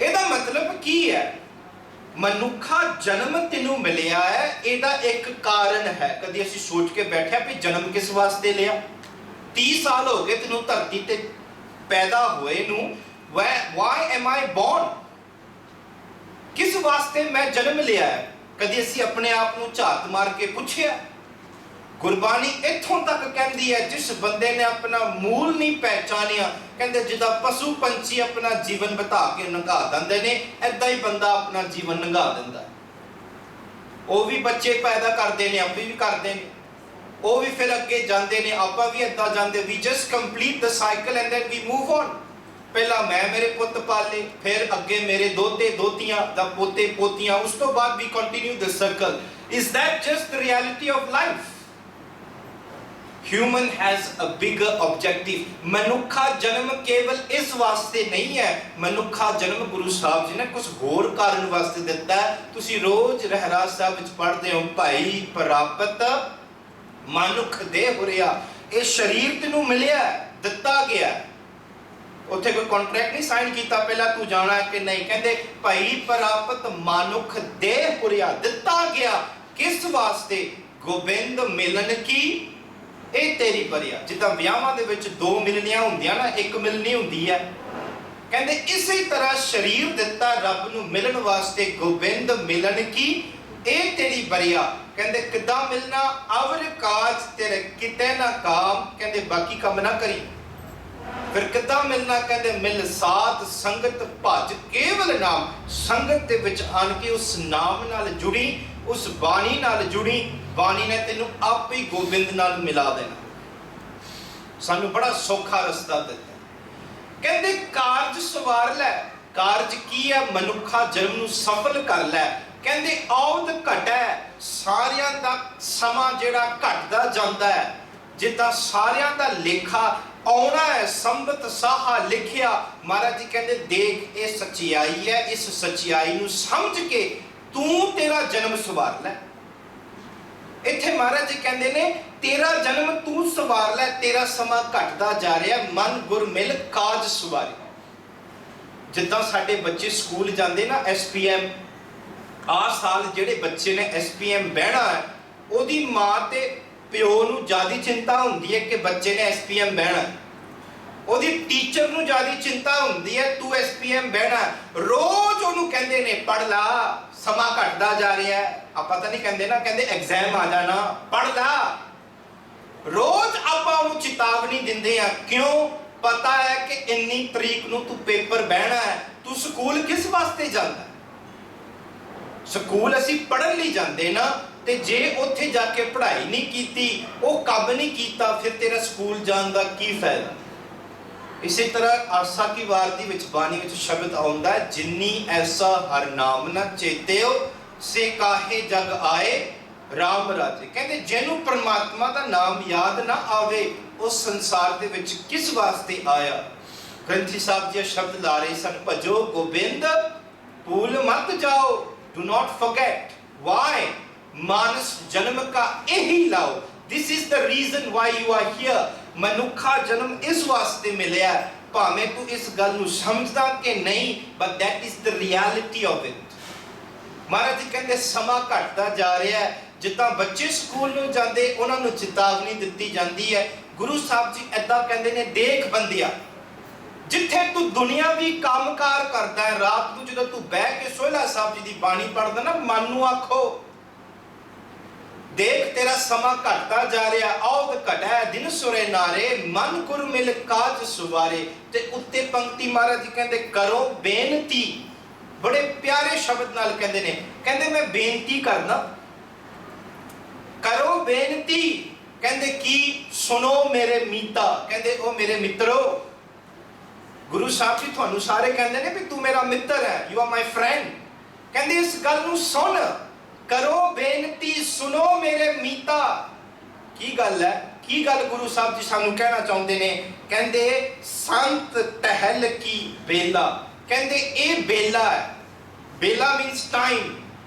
ਇਹਦਾ ਮਤਲਬ ਕੀ ਹੈ? ਮਨੁੱਖਾ ਜਨਮ ਤੈਨੂੰ ਮਿਲਿਆ ਹੈ, ਇਹਦਾ ਇੱਕ ਕਾਰਨ ਹੈ। ਕਦੀ ਅਸੀਂ ਸੋਚ ਕੇ ਬੈਠਿਆ ਵੀ ਜਨਮ ਕਿਸ ਵਾਸਤੇ ਲਿਆ? 30 ਸਾਲ ਹੋ ਗਏ ਤੈਨੂੰ ਧਰਤੀ ਤੇ ਪੈਦਾ ਹੋਏ ਨੂੰ। why am I born? ਕਿਸ ਵਾਸਤੇ ਮੈਂ ਜਨਮ ਲਿਆ ਹੈ? ਕਦੀ ਅਸੀਂ ਆਪਣੇ ਆਪ ਨੂੰ ਝਾਤ ਮਾਰ ਕੇ ਪੁੱਛਿਆ? ਗੁਰਬਾਣੀ ਇੱਥੋਂ ਤੱਕ ਕਹਿੰਦੀ ਹੈ ਜਿਸ ਬੰਦੇ ਨੇ ਆਪਣਾ ਮੂਲ ਨਹੀਂ ਪਹਿਚਾਨਿਆ, ਕਹਿੰਦੇ ਜਿੱਦਾਂ ਪਸ਼ੂ ਪੰਛੀ ਆਪਣਾ ਜੀਵਨ ਬਿਤਾ ਕੇ ਲੰਘਾ ਦਿੰਦੇ ਨੇ, ਏਦਾਂ ਹੀ ਬੰਦਾ ਆਪਣਾ ਜੀਵਨ ਲੰਘਾ ਦਿੰਦਾ। ਉਹ ਵੀ ਬੱਚੇ ਪੈਦਾ ਕਰਦੇ ਨੇ, ਆਪਾਂ ਵੀ ਕਰਦੇ ਨੇ, ਉਹ ਵੀ ਫਿਰ ਅੱਗੇ ਜਾਂਦੇ ਨੇ, ਆਪਾਂ ਵੀ ਏਦਾਂ ਜਾਂਦੇ। We just complete the cycle and then we move on. ਪਹਿਲਾਂ ਮੈਂ ਮੇਰੇ ਪੁੱਤ ਪਾਲੇ, ਫਿਰ ਅੱਗੇ ਮੇਰੇ ਦੋਤੇ ਦੋਤੀਆਂ ਦਾ ਪੋਤੇ ਪੋਤੀਆਂ, ਉਸ ਤੋਂ ਬਾਅਦ we continue the circle. Is that just the reality of life? Human has a bigger objective. ਮਨੁੱਖਾ ਜਨਮ ਕੇਵਲ ਇਸ ਵਾਸਤੇ ਨਹੀਂ ਹੈ। ਮਨੁੱਖਾ ਜਨਮ ਗੁਰੂ ਸਾਹਿਬ ਜੀ ਨੇ ਕੁਝ ਹੋਰ ਕਾਰਨ ਵਾਸਤੇ ਦਿੱਤਾ ਹੈ। ਤੁਸੀਂ ਰੋਜ਼ ਰਹਿਰਾਸ ਸਾਹਿਬ ਵਿੱਚ ਪੜ੍ਹਦੇ ਹੋ, ਭਾਈ ਪ੍ਰਾਪਤ ਮਨੁੱਖ ਦੇ ਹੁਰਿਆ। ਇਹ ਸਰੀਰ ਤੈਨੂੰ ਮਿਲਿਆ, ਦਿੱਤਾ ਗਿਆ। ਉੱਥੇ ਕੋਈ ਕੰਟਰੈਕਟ ਨਹੀਂ ਸਾਈਨ ਕੀਤਾ ਪਹਿਲਾਂ ਤੂੰ ਜਾਣਾ ਹੈ ਕਿ ਨਹੀਂ। ਕਹਿੰਦੇ ਭਾਈ ਪ੍ਰਾਪਤ ਮਨੁੱਖ ਦੇ ਹੁਰਿਆ, ਦਿੱਤਾ ਗਿਆ। ਕਿਸ ਵਾਸਤੇ? ਗੋਬਿੰਦ ਮਿਲਨ ਕੀ ਇਹ ਤੇਰੀ ਬਰਿਆ। ਜਿੱਦਾਂ ਵਿਆਹਾਂ ਦੇ ਵਿੱਚ 2 ਮਿਲਣੀਆਂ ਹੁੰਦੀਆਂ ਨਾ, 1 ਮਿਲਣੀ ਹੁੰਦੀ ਹੈ। ਕਹਿੰਦੇ ਇਸੇ ਤਰ੍ਹਾਂ ਸਰੀਰ ਦਿੱਤਾ ਰੱਬ ਨੂੰ ਮਿਲਣ ਵਾਸਤੇ। ਗੋਬਿੰਦ ਮਿਲਨ ਕੀ ਇਹ ਤੇਰੀ ਬਰਿਆ। ਕਹਿੰਦੇ ਕਿੱਦਾਂ ਮਿਲਣਾ? ਅਵਰ ਕਾਜ ਤੇਰੇ ਕਿਤੇ ਨਾ ਕਾਮ। ਕਹਿੰਦੇ ਬਾਕੀ ਕੰਮ ਨਾ ਕਰੀ। ਫਿਰ ਕਿੱਦਾਂ ਮਿਲਣਾ? ਕਹਿੰਦੇ ਮਿਲ ਸਾਧ ਸੰਗਤ ਭਜ ਕੇਵਲ ਨਾਮ। ਸੰਗਤ ਦੇ ਵਿੱਚ ਆਣ ਕੇ ਉਸ ਨਾਮ ਨਾਲ ਜੁੜੀ, ਉਸ ਬਾਣੀ ਨਾਲ ਜੁੜੀ। ਬਾਣੀ ਨੇ ਤੈਨੂੰ ਆਪੇ ਹੀ ਗੋਬਿੰਦ ਨਾਲ ਮਿਲਾ ਦੇਣਾ। ਸਾਨੂੰ ਬੜਾ ਸੌਖਾ ਰਸਤਾ ਦਿੱਤਾ। ਕਹਿੰਦੇ ਕਾਰਜ ਸਵਾਰ ਲੈ। ਕਾਰਜ ਕੀ ਹੈ? ਮਨੁੱਖਾ ਜਨਮ ਨੂੰ ਸਫਲ ਕਰ ਲੈ। ਕਹਿੰਦੇ ਔਤ ਘਟੈ, ਸਾਰਿਆਂ ਦਾ ਸਮਾਂ ਜਿਹੜਾ ਘਟਦਾ ਜਾਂਦਾ ਹੈ। ਜਿੱਦਾਂ ਸਾਰਿਆਂ ਦਾ ਲੇਖਾ ਆਉਣਾ ਹੈ, ਸੰਬਤ ਸਾਹਾ ਲਿਖਿਆ। ਮਹਾਰਾਜ ਜੀ ਕਹਿੰਦੇ ਦੇਖ ਇਹ ਸੱਚਾਈ ਹੈ, ਇਸ ਸੱਚਾਈ ਨੂੰ ਸਮਝ ਕੇ ਤੂੰ ਤੇਰਾ ਜਨਮ ਸਵਾਰ ਲੈ। ਇੱਥੇ ਮਹਾਰਾਜ ਜੀ ਕਹਿੰਦੇ ਨੇ ਤੇਰਾ ਜਨਮ ਤੂੰ ਸਵਾਰ ਲੈ, ਤੇਰਾ ਸਮਾਂ ਘਟਦਾ ਜਾ ਰਿਹਾ। ਮਨ ਗੁਰ ਮਿਲ ਕਾਜ ਸਵਾਰੀ। ਜਿੱਦਾਂ ਸਾਡੇ ਬੱਚੇ ਸਕੂਲ ਜਾਂਦੇ ਨਾ, SPM ਆਹ ਸਾਲ ਜਿਹੜੇ ਬੱਚੇ ਨੇ SPM ਬਹਿਣਾ ਹੈ, ਉਹਦੀ ਮਾਂ ਤੇ ਪਿਓ ਨੂੰ ਜ਼ਿਆਦਾ ਚਿੰਤਾ ਹੁੰਦੀ ਹੈ ਕਿ ਬੱਚੇ ਨੇ SPM ਬਹਿਣਾ। ਉਹਦੀ ਟੀਚਰ ਨੂੰ ਜ਼ਿਆਦਾ ਚਿੰਤਾ ਹੁੰਦੀ ਹੈ ਤੂੰ SPM ਬਹਿਣਾ। ਰੋਜ਼ ਉਹਨੂੰ ਕਹਿੰਦੇ ਨੇ ਪੜ੍ਹ ਲਾ, ਸਮਾਂ ਘਟਦਾ ਜਾ ਰਿਹਾ ਹੈ। ਆਪਾਂ ਤਾਂ ਨਹੀਂ ਕਹਿੰਦੇ ਨਾ, ਕਹਿੰਦੇ ਐਗਜ਼ਾਮ ਆ ਜਾਣਾ, ਪੜ੍ਹ ਲਾ। ਰੋਜ਼ ਆਪਾਂ ਉਹਨੂੰ ਚੇਤਾਵਨੀ ਦਿੰਦੇ ਆ। ਕਿਉਂ? ਪਤਾ ਹੈ ਕਿ ਇੰਨੀ ਤਰੀਕ ਨੂੰ ਤੂੰ ਪੇਪਰ ਬਹਿਣਾ ਹੈ। ਤੂੰ ਸਕੂਲ ਕਿਸ ਵਾਸਤੇ ਜਾਂਦਾ? ਸਕੂਲ ਅਸੀਂ ਪੜ੍ਹਨ ਲਈ ਜਾਂਦੇ ਨਾ। ਤੇ ਜੇ ਉੱਥੇ ਜਾ ਕੇ ਪੜ੍ਹਾਈ ਨਹੀਂ ਕੀਤੀ, ਉਹ ਕੰਮ ਨਹੀਂ ਕੀਤਾ, ਫਿਰ ਤੇਰਾ ਸਕੂਲ ਜਾਣ ਦਾ ਕੀ ਫਾਇਦਾ? ਇਸੇ ਤਰ੍ਹਾਂ ਆਸਾ ਕੀ ਵਾਰ ਦੀ ਵਿੱਚ ਬਾਣੀ ਵਿੱਚ ਸ਼ਬਦ ਆਉਂਦਾ ਹੈ, ਜਿੰਨੀ ਐਸਾ ਹਰ ਨਾਮ ਨਾ ਚੇਤਿਓ ਸੇ ਕਾਹੇ ਜਗ ਆਏ ਰਾਮ ਰਾਜੇ। ਕਹਿੰਦੇ ਜਿਹਨੂੰ ਪਰਮਾਤਮਾ ਦਾ ਨਾਮ ਯਾਦ ਨਾ ਆਵੇ, ਉਹ ਸੰਸਾਰ ਦੇ ਵਿੱਚ ਕਿਸ ਵਾਸਤੇ ਆਇਆ? ਗ੍ਰੰਥੀ ਸਾਹਿਬ ਜੀ ਸ਼ਬਦ ਲਾ ਰਹੇ ਸਨ, ਭਜੋ ਗੋਬਿੰਦ ਭੂਲ ਮਤ ਜਾਓ, ਡੂ ਨਾਟ ਫੋਰਗੇਟ ਵਾਈ, ਮਾਨਸ ਜਨਮ ਕਾ ਇਹੀ ਲਾਓ। This is the reason why you are here. ਮਨੁੱਖਾ ਜਨਮ ਇਸ ਵਾਸਤੇ ਮਿਲਿਆ, ਭਾਵੇਂ ਤੂੰ ਇਸ ਗੱਲ ਨੂੰ ਸਮਝਦਾ ਕਿ ਨਹੀਂ, but that is the reality of it. ਮਹਾਰਾਜ ਜੀ ਕਹਿੰਦੇ ਸਮਾਂ ਘਟਦਾ ਜਾ ਰਿਹਾ ਹੈ। ਜਿੱਦਾਂ ਬੱਚੇ ਸਕੂਲ ਨੂੰ ਜਾਂਦੇ ਉਹਨਾਂ ਨੂੰ ਚੇਤਾਵਨੀ ਦਿੱਤੀ ਜਾਂਦੀ ਹੈ, ਗੁਰੂ ਸਾਹਿਬ ਜੀ ਏਦਾਂ ਕਹਿੰਦੇ ਨੇ, ਦੇਖ ਬੰਦਿਆ, ਜਿੱਥੇ ਤੂੰ ਦੁਨਿਆਵੀ ਕੰਮਕਾਰ ਕਰਦਾ ਹੈ, ਰਾਤ ਨੂੰ ਜਦੋਂ ਤੂੰ ਬਹਿ ਕੇ ਸੋਹਿਲਾ ਸਾਹਿਬ ਜੀ ਦੀ ਬਾਣੀ ਪੜ੍ਹਦਾ ਨਾ, ਮਨ ਨੂੰ ਆਖੋ, ਦੇਖ ਤੇਰਾ ਸਮਾਂ ਘਟਦਾ ਜਾ ਰਿਹਾ, ਔਦ ਘਟੈ ਦਿਨ ਸੁਰੇ ਨਾਰੇ, ਮਨ ਕੁਰ ਮਿਲ ਕਾਜ ਸੁਵਾਰੇ। ਤੇ ਉੱਤੇ ਪੰਕਤੀ ਮਹਾਰਾਜ ਜੀ ਕਹਿੰਦੇ ਕਰੋ ਬੇਨਤੀ, ਬੜੇ ਪਿਆਰੇ ਸ਼ਬਦ ਨਾਲ ਕਹਿੰਦੇ ਨੇ, ਕਹਿੰਦੇ ਮੈਂ ਬੇਨਤੀ ਕਰਨਾ, ਕਰੋ ਬੇਨਤੀ। ਕਹਿੰਦੇ ਕੀ? ਸੁਣੋ ਮੇਰੇ ਮੀਤਾ, ਕਹਿੰਦੇ ਉਹ ਮੇਰੇ ਮਿੱਤਰੋ, ਗੁਰੂ ਸਾਹਿਬ ਜੀ ਤੁਹਾਨੂੰ ਸਾਰੇ ਕਹਿੰਦੇ ਨੇ ਵੀ ਤੂੰ ਮੇਰਾ ਮਿੱਤਰ ਹੈ, ਯੂ ਆਰ ਮਾਈ ਫਰੈਂਡ। ਕਹਿੰਦੇ ਇਸ ਗੱਲ ਨੂੰ ਸੁਣ, ਕਰੋ ਬੇਨਤੀ, ਸੁਣੋ ਮੇਰੇ ਮੀਤਾ। ਕੀ ਗੱਲ ਹੈ? ਕੀ ਗੱਲ ਗੁਰੂ ਸਾਹਿਬ ਜੀ ਸਾਨੂੰ ਕਹਿਣਾ ਚਾਹੁੰਦੇ ਨੇ? ਕਹਿੰਦੇ ਸੰਤ ਟਹਿਲ ਕੀ ਬੇਲਾ, ਕਹਿੰਦੇ ਇਹ ਬੇਲਾ ਹੈ, ਬੇਲਾ ਮੀਨਸ ਟਾਈਮ।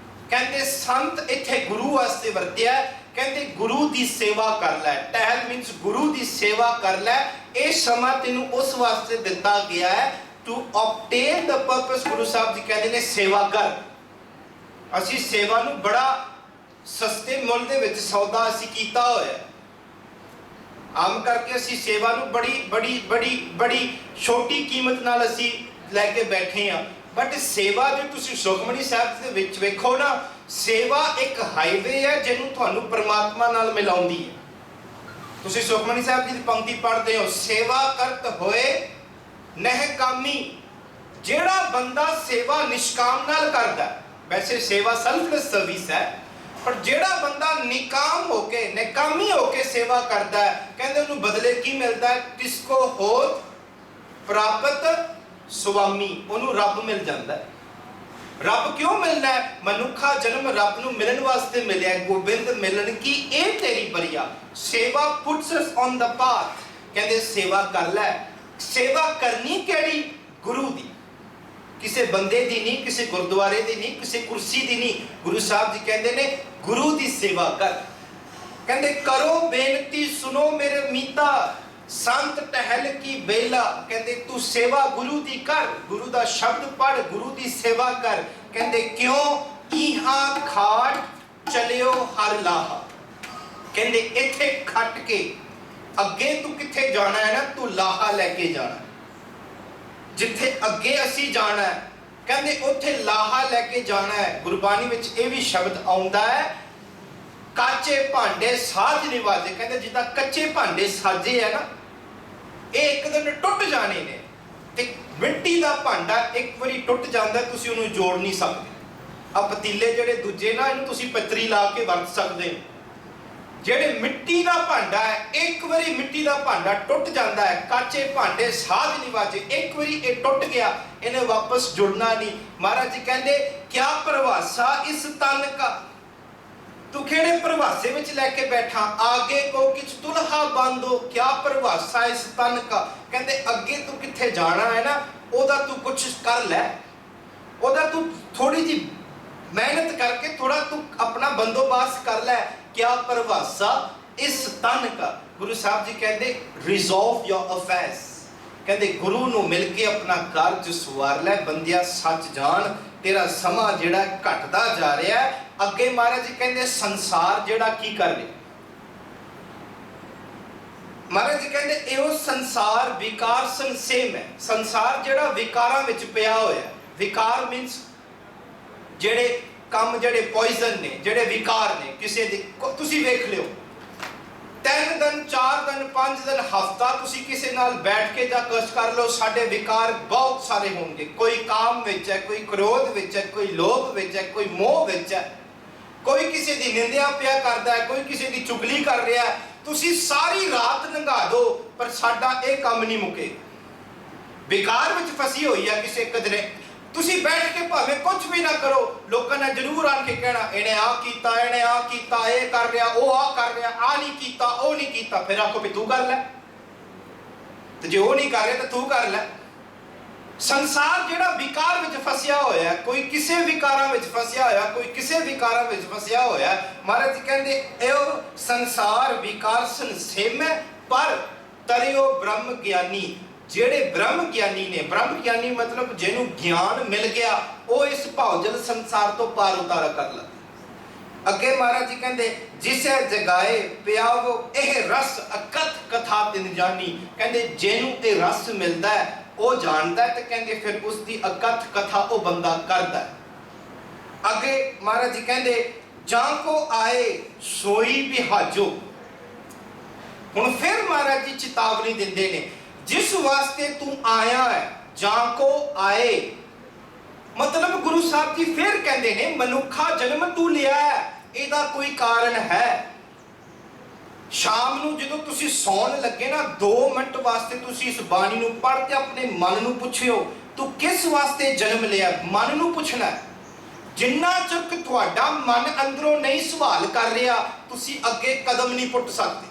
ਕਹਿੰਦੇ ਸੰਤ ਇੱਥੇ ਗੁਰੂ ਵਾਸਤੇ ਵਰਤਿਆ, ਕਹਿੰਦੇ ਗੁਰੂ ਦੀ ਸੇਵਾ ਕਰ ਲੈ। ਟਹਿਲ ਮੀਨਸ ਗੁਰੂ ਦੀ ਸੇਵਾ ਕਰ ਲੈ। ਇਹ ਸਮਾਂ ਤੈਨੂੰ ਉਸ ਵਾਸਤੇ ਦਿੱਤਾ ਗਿਆ ਹੈ to obtain the purpose. Guru Sahib ji ਕਹਿੰਦੇ ਨੇ ਸੇਵਾ ਕਰ। ਅਸੀਂ ਸੇਵਾ ਨੂੰ ਬੜਾ ਸਸਤੇ ਮੁੱਲ ਦੇ ਵਿੱਚ ਸੌਦਾ ਅਸੀਂ ਕੀਤਾ ਹੋਇਆ। ਆਮ ਕਰਕੇ ਅਸੀਂ ਸੇਵਾ ਨੂੰ ਬੜੀ ਛੋਟੀ ਕੀਮਤ ਨਾਲ ਅਸੀਂ ਲੈ ਕੇ ਬੈਠੇ ਹਾਂ। ਬਟ ਸੇਵਾ ਜੇ ਤੁਸੀਂ ਸੁਖਮਨੀ ਸਾਹਿਬ ਦੇ ਵਿੱਚ ਵੇਖੋ ਨਾ, ਸੇਵਾ ਇੱਕ ਹਾਈਵੇ ਹੈ ਜਿਹਨੂੰ ਤੁਹਾਨੂੰ ਪਰਮਾਤਮਾ ਨਾਲ ਮਿਲਾਉਂਦੀ ਹੈ। ਤੁਸੀਂ ਸੁਖਮਨੀ ਸਾਹਿਬ ਜੀ ਦੀ ਪੰਕਤੀ ਪੜ੍ਹਦੇ ਹੋ, ਸੇਵਾ ਕਰਤ ਹੋਏ ਨਹਿ ਕਾਮੀ। ਜਿਹੜਾ ਬੰਦਾ ਸੇਵਾ ਨਿਸ਼ਕਾਮ ਨਾਲ ਕਰਦਾ, ਵੈਸੇ ਸੇਵਾ ਸੈਲਫਲੈਸ ਸਰਵਿਸ ਹੈ, ਪਰ ਜਿਹੜਾ ਬੰਦਾ ਨਿਕਾਮ ਹੋ ਕੇ, ਨਿਕਾਮੀ ਹੋ ਕੇ ਸੇਵਾ ਕਰਦਾ ਹੈ, ਕਹਿੰਦੇ ਉਹਨੂੰ ਬਦਲੇ ਕੀ ਮਿਲਦਾ ਹੈ? ਤਿਸਕੋ ਹੋਤ ਪ੍ਰਾਪਤ ਸੁਆਮੀ, ਉਹਨੂੰ ਰੱਬ ਮਿਲ ਜਾਂਦਾ ਹੈ। ਰੱਬ ਕਿਉਂ ਮਿਲਣਾ ਹੈ? ਮਨੁੱਖਾ ਜਨਮ ਰੱਬ ਨੂੰ ਮਿਲਣ ਵਾਸਤੇ ਮਿਲਿਆ। ਗੋਬਿੰਦ ਮਿਲਣ ਕੀ ਇਹ ਤੇਰੀ ਬਰੀਆ। ਸੇਵਾ ਪੁੱਟਸ ਅਸ ਔਨ ਦਾ ਪਾਥ। ਕਹਿੰਦੇ ਸੇਵਾ ਕਰ ਲੈ। ਸੇਵਾ ਕਰਨੀ ਕਿਹੜੀ? ਗੁਰੂ ਦੀ, ਕਿਸੇ ਬੰਦੇ ਦੀ ਨਹੀਂ, ਕਿਸੇ ਗੁਰਦੁਆਰੇ ਦੀ ਨਹੀਂ, ਕਿਸੇ ਕੁਰਸੀ ਦੀ ਨਹੀਂ। ਗੁਰੂ ਸਾਹਿਬ ਜੀ ਕਹਿੰਦੇ ਨੇ ਗੁਰੂ ਦੀ ਸੇਵਾ ਕਰ। ਕਹਿੰਦੇ ਕਰੋ ਬੇਨਤੀ, ਸੁਣੋ ਮੇਰੇ ਮੀਤਾ, ਸੰਤ ਟਹਿਲ ਕੀ ਬੇਲਾ। ਕਹਿੰਦੇ ਤੂੰ ਸੇਵਾ ਗੁਰੂ ਦੀ ਕਰ, ਗੁਰੂ ਦਾ ਸ਼ਬਦ ਪੜ, ਗੁਰੂ ਦੀ ਸੇਵਾ ਕਰ। ਕਹਿੰਦੇ ਕਿਉਂ? ਇਹਾਂ ਖਾਟ ਚਲਿਓ ਹਰ ਲਾਹਾ। ਕਹਿੰਦੇ ਇੱਥੇ ਖੱਟ ਕੇ ਅੱਗੇ ਤੂੰ ਕਿੱਥੇ ਜਾਣਾ ਹੈ ਨਾ, ਤੂੰ ਲਾਹਾ ਲੈ ਕੇ ਜਾਣਾ। ਜਿੱਥੇ ਅੱਗੇ ਅਸੀਂ ਜਾਣਾ ਹੈ, ਕਹਿੰਦੇ ਉੱਥੇ ਲਾਹਾ ਲੈ ਕੇ ਜਾਣਾ ਹੈ। ਗੁਰਬਾਣੀ ਵਿੱਚ ਇਹ ਵੀ ਸ਼ਬਦ ਆਉਂਦਾ ਹੈ, ਕੱਚੇ ਭਾਂਡੇ ਸਾਜ ਨਿਵਾਜੇ। ਕਹਿੰਦੇ ਜਿੱਦਾਂ ਕੱਚੇ ਭਾਂਡੇ ਸਾਜੇ ਹੈ ਨਾ, ਇਹ ਇੱਕ ਦਿਨ ਟੁੱਟ ਜਾਣੇ ਨੇ। ਤੇ ਮਿੱਟੀ ਦਾ ਭਾਂਡਾ ਇੱਕ ਵਾਰੀ ਟੁੱਟ ਜਾਂਦਾ, ਤੁਸੀਂ ਉਹਨੂੰ ਜੋੜ ਨਹੀਂ ਸਕਦੇ। ਆ ਪਤੀਲੇ ਜਿਹੜੇ ਦੂਜੇ ਨਾ, ਇਹਨੂੰ ਤੁਸੀਂ ਪੱਤਰੀ ਲਾ ਕੇ ਵਰਤ ਸਕਦੇ ਹੋ। ਜਿਹੜੇ ਮਿੱਟੀ ਦਾ ਭਾਂਡਾ ਹੈ, ਇੱਕ ਵਾਰੀ ਮਿੱਟੀ ਦਾ ਭਾਂਡਾ ਟੁੱਟ ਜਾਂਦਾ ਹੈ। ਕੱਚੇ ਭਾਂਡੇ ਸਾਜ ਨਿਵਾਜੇ, ਇੱਕ ਵਾਰੀ ਇਹ ਟੁੱਟ ਗਿਆ, ਇਹਨੇ ਵਾਪਸ ਜੁੜਨਾ ਨਹੀਂ। ਮਹਾਰਾਜ ਜੀ ਕਹਿੰਦੇ ਕਿਆ ਪ੍ਰਵਾਸਾ ਇਸ ਤਨ ਕਾ, ਤੂੰ ਕਿਹੜੇ ਪ੍ਰਵਾਸੇ ਵਿੱਚ ਲੈ ਕੇ ਬੈਠਾ? ਆਗੇ ਕੋ ਕਿਛ ਤੁਲਹਾ ਬਾਂਧੋ, ਕਿਆ ਪ੍ਰਵਾਸਾ ਇਸ ਤਨ ਕਾ। ਕਹਿੰਦੇ ਅੱਗੇ ਤੂੰ ਕਿੱਥੇ ਜਾਣਾ ਹੈ ਨਾ, ਉਹਦਾ ਤੂੰ ਕੁਛ ਕਰ ਲੈ, ਉਹਦਾ ਤੂੰ ਥੋੜੀ ਜੀ ਮਿਹਨਤ ਕਰਕੇ ਥੋੜਾ ਤੂੰ ਆਪਣਾ ਬੰਦੋਬਸਤ ਕਰ ਲੈ। ਕਿਆ ਪ੍ਰਵਾਸਾ ਇਸ ਤਨ ਕਾ। ਗੁਰੂ ਸਾਹਿਬ ਜੀ ਕਹਿੰਦੇ ਰਿਜ਼ੋਲਵ ਯੋਰ ਅਫੇਅਰਸ। ਕਹਿੰਦੇ ਗੁਰੂ ਨੂੰ ਮਿਲ ਕੇ ਆਪਣਾ ਕਾਰਜ ਸਵਾਰ ਲੈ। ਬੰਦਿਆ ਸੱਚ ਜਾਣ, ਤੇਰਾ ਸਮਾਂ ਜਿਹੜਾ ਘਟਦਾ ਜਾ ਰਿਹਾ ਹੈ। ਅੱਗੇ ਮਹਾਰਾਜ ਜੀ ਕਹਿੰਦੇ ਸੰਸਾਰ ਜਿਹੜਾ ਕੀ ਕਰ ਰਿਹਾ। ਮਹਾਰਾਜ ਜੀ ਕਹਿੰਦੇ ਇਹੋ ਸੰਸਾਰ ਵਿਕਾਰ ਸੰਸੇਮ ਹੈ। ਸੰਸਾਰ ਜਿਹੜਾ ਵਿਕਾਰਾਂ ਵਿੱਚ ਪਿਆ ਹੋਇਆ। ਵਿਕਾਰ ਮੀਨਸ ਜਿਹੜੇ ਕੰਮ, ਜਿਹੜੇ ਪੋਇਜ਼ਨ ਨੇ, ਜਿਹੜੇ ਵਿਕਾਰ ਨੇ ਕਿਸੇ ਦੇ। ਤੁਸੀਂ ਵੇਖ ਲਿਓ 3 ਦਿਨ 4 ਦਿਨ 5 ਦਿਨ ਹਫਤਾ ਤੁਸੀਂ ਕਿਸੇ ਨਾਲ ਬੈਠ ਕੇ ਜਾਂ ਕਸ਼ ਕਰ ਲਓ, ਸਾਡੇ ਵਿਕਾਰ ਬਹੁਤ ਸਾਰੇ ਹੋਣਗੇ। ਕੋਈ ਕਾਮ ਵਿੱਚ ਹੈ, ਕੋਈ ਕ੍ਰੋਧ ਵਿੱਚ ਹੈ, ਕੋਈ ਲੋਭ ਵਿੱਚ ਹੈ, ਕੋਈ ਮੋਹ ਵਿੱਚ ਹੈ, ਕੋਈ ਕਿਸੇ ਦੀ ਨਿੰਦਿਆ ਪਿਆ ਕਰਦਾ ਹੈ, ਕੋਈ ਕਿਸੇ ਦੀ ਚੁਗਲੀ ਕਰ ਰਿਹਾ ਹੈ। ਤੁਸੀਂ ਸਾਰੀ ਰਾਤ ਲੰਘਾ ਦਿਓ ਪਰ ਸਾਡਾ ਇਹ ਕੰਮ ਨਹੀਂ ਮੁੱਕੇ। ਵਿਕਾਰ ਵਿੱਚ ਫਸੀ ਹੋਈ ਹੈ ਕਿਸੇ ਕਦਰੇ। ਤੁਸੀਂ ਬੈਠ ਕੇ ਭਾਵੇਂ ਕੁਝ ਵੀ ਨਾ ਕਰੋ, ਲੋਕਾਂ ਨੇ ਜ਼ਰੂਰ ਆਣ ਕੇ ਕਹਿਣਾ ਇਹਨੇ ਆ ਕੀਤਾ, ਇਹਨੇ ਆ ਕੀਤਾ, ਇਹ ਕਰ ਰਿਹਾ, ਉਹ ਆ ਕਰ ਰਿਹਾ, ਆ ਨਹੀਂ ਕੀਤਾ, ਉਹ ਨਹੀਂ ਕੀਤਾ। ਫਿਰ ਆਖੋ ਵੀ ਤੂੰ ਕਰ ਲੈ। ਤੇ ਜੇ ਉਹ ਨਹੀਂ ਕਰ ਰਿਹਾ ਤਾਂ ਤੂੰ ਕਰ ਲੈ। ਸੰਸਾਰ ਜਿਹੜਾ ਵਿਕਾਰ ਵਿੱਚ ਫਸਿਆ ਹੋਇਆ ਹੈ, ਕੋਈ ਕਿਸੇ ਵਿਕਾਰਾਂ ਵਿੱਚ ਫਸਿਆ ਹੋਇਆ, ਕੋਈ ਕਿਸੇ ਵਿਕਾਰਾਂ ਵਿੱਚ ਫਸਿਆ ਹੋਇਆ ਹੈ। ਮਹਾਰਾਜ ਜੀ ਕਹਿੰਦੇ ਇਹ ਸੰਸਾਰ ਵਿਕਾਰ ਸੰਸੇਮ ਹੈ, ਪਰ ਤਰਿਓ ਬ੍ਰਹਮ ਗਿਆਨੀ, ਜਿਹੜੇ ਬ੍ਰਹਮ ਗਿਆਨੀ ਨੇ, ਬ੍ਰਹਮ ਗਿਆਨੀ ਮਤਲਬ ਜਿਹਨੂੰ ਗਿਆਨ ਮਿਲ ਗਿਆ, ਉਹ ਇਸ ਭੌਜਲ ਸੰਸਾਰ ਤੋਂ ਪਾਰ ਉਤਾਰਾ ਕਰ ਲੈ। ਅੱਗੇ ਮਹਾਰਾਜ ਜੀ ਕਹਿੰਦੇ ਜਿਸੇ ਜਗਾਏ ਪਿਆਵੋ ਇਹ ਰਸ ਅਕਥ ਕਥਾ ਤਿਨ ਜਾਨੀ, ਕਹਿੰਦੇ ਜਿਹਨੂੰ ਇਹ ਰਸ ਮਿਲਦਾ ਹੈ ਉਹ ਜਾਣਦਾ ਤੇ ਕਹਿੰਦੇ ਫਿਰ ਉਸ ਦੀ ਅਕਥ ਕਥਾ ਉਹ ਬੰਦਾ ਕਰਦਾ। ਅੱਗੇ ਮਹਾਰਾਜ ਜੀ ਕਹਿੰਦੇ ਜਾਂ ਕੋ ਆਏ ਸੋਈ ਬਿਹਾਜੋ। ਹੁਣ ਫਿਰ ਮਹਾਰਾਜ ਜੀ ਚੇਤਾਵਨੀ ਦਿੰਦੇ ਨੇ ਜਿਸ ਵਾਸਤੇ ਤੂੰ ਆਇਆ ਹੈ, ਜਾਂ ਕੋ ਆਏ ਮਤਲਬ ਗੁਰੂ ਸਾਹਿਬ ਜੀ ਫਿਰ ਕਹਿੰਦੇ ਨੇ ਮਨੁੱਖਾ ਜਨਮ ਤੂੰ ਲਿਆ ਹੈ, ਇਹਦਾ ਕੋਈ ਕਾਰਨ ਹੈ। ਸ਼ਾਮ ਨੂੰ ਜਦੋਂ ਤੁਸੀਂ ਸੌਣ ਲੱਗੇ ਨਾ 2 ਮਿੰਟ ਵਾਸਤੇ ਤੁਸੀਂ ਇਸ ਬਾਣੀ ਨੂੰ ਪੜ੍ਹ ਕੇ ਆਪਣੇ ਮਨ ਨੂੰ ਪੁੱਛਿਓ ਤੂੰ ਕਿਸ ਵਾਸਤੇ ਜਨਮ ਲਿਆ। ਮਨ ਨੂੰ ਪੁੱਛਣਾ। ਜਿੰਨਾ ਚਿਰ ਤੁਹਾਡਾ ਮਨ ਅੰਦਰੋਂ ਨਹੀਂ ਸਵਾਲ ਕਰ ਰਿਹਾ ਤੁਸੀਂ ਅੱਗੇ ਕਦਮ ਨਹੀਂ ਪੁੱਟ ਸਕਦੇ।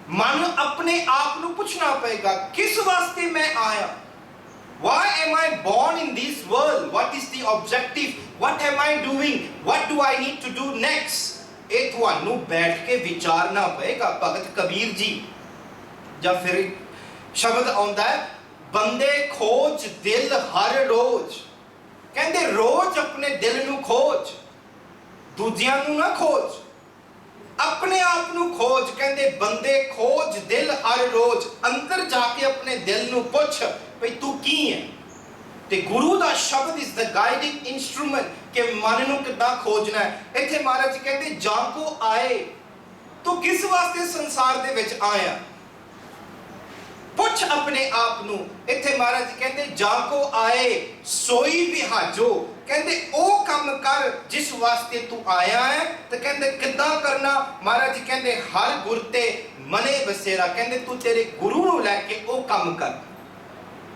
ਮਨ ਆਪਣੇ ਆਪ ਨੂੰ ਪੁੱਛਣਾ ਪਏਗਾ ਕਿਸ ਵਾਸਤੇ ਮੈਂ ਆਇਆ। Why am I born in this world? What is the objective? What am I doing? What do I need to do next? ਇਹ ਤੁਹਾਨੂੰ ਬੈਠ ਕੇ ਵਿਚਾਰਨਾ ਪਏਗਾ। ਭਗਤ ਕਬੀਰ ਜੀ ਜਾਂ ਫਿਰ ਸ਼ਬਦ ਆਉਂਦਾ ਹੈ ਬੰਦੇ ਖੋਜ ਦਿਲ ਹਰ ਰੋਜ਼, ਕਹਿੰਦੇ ਰੋਜ਼ ਆਪਣੇ ਦਿਲ ਨੂੰ ਖੋਜ, ਦੂਜਿਆਂ ਨੂੰ ਨਾ ਖੋਜ, ਆਪਣੇ ਆਪ ਨੂੰ ਖੋਜ। ਕਹਿੰਦੇ ਬੰਦੇ ਖੋਜ ਦਿਲ ਹਰ ਰੋਜ਼, ਅੰਦਰ ਜਾ ਕੇ ਆਪਣੇ ਦਿਲ ਨੂੰ ਪੁੱਛ ਭਈ ਤੂੰ ਕੀ ਹੈ। ਤੇ ਗੁਰੂ ਦਾ ਸ਼ਬਦ ਇਜ਼ ਦ ਗਾਈਡਿੰਗ ਇਨਸਟਰੂਮੈਂਟ ਕਿ ਮਨ ਨੂੰ ਕਿੱਦਾਂ ਖੋਜਣਾ ਹੈ। ਇੱਥੇ ਮਹਾਰਾਜ ਜੀ ਕਹਿੰਦੇ ਜਾਂ ਕੋ ਆਏ, ਤੂੰ ਕਿਸ ਵਾਸਤੇ ਸੰਸਾਰ ਦੇ ਵਿੱਚ ਆਇਆ, ਪੁੱਛ ਆਪਣੇ ਆਪ ਨੂੰ। ਇੱਥੇ ਮਹਾਰਾਜ ਜੀ ਕਹਿੰਦੇ ਜਾਂ ਕੋ ਆਏ ਸੋਈ ਬਿਹਾਜੋ, ਕਹਿੰਦੇ ਉਹ ਕੰਮ ਕਰ ਜਿਸ ਵਾਸਤੇ ਤੂੰ ਆਇਆ ਹੈ। ਤੇ ਕਹਿੰਦੇ ਕਿੱਦਾਂ ਕਰਨਾ। ਮਹਾਰਾਜ ਜੀ ਕਹਿੰਦੇ ਹਰ ਗੁਰ ਤੇ ਮਨੇ ਬਸੇਰਾ, ਕਹਿੰਦੇ ਤੂੰ ਤੇਰੇ ਗੁਰੂ ਨੂੰ ਲੈ ਕੇ ਉਹ ਕੰਮ ਕਰ।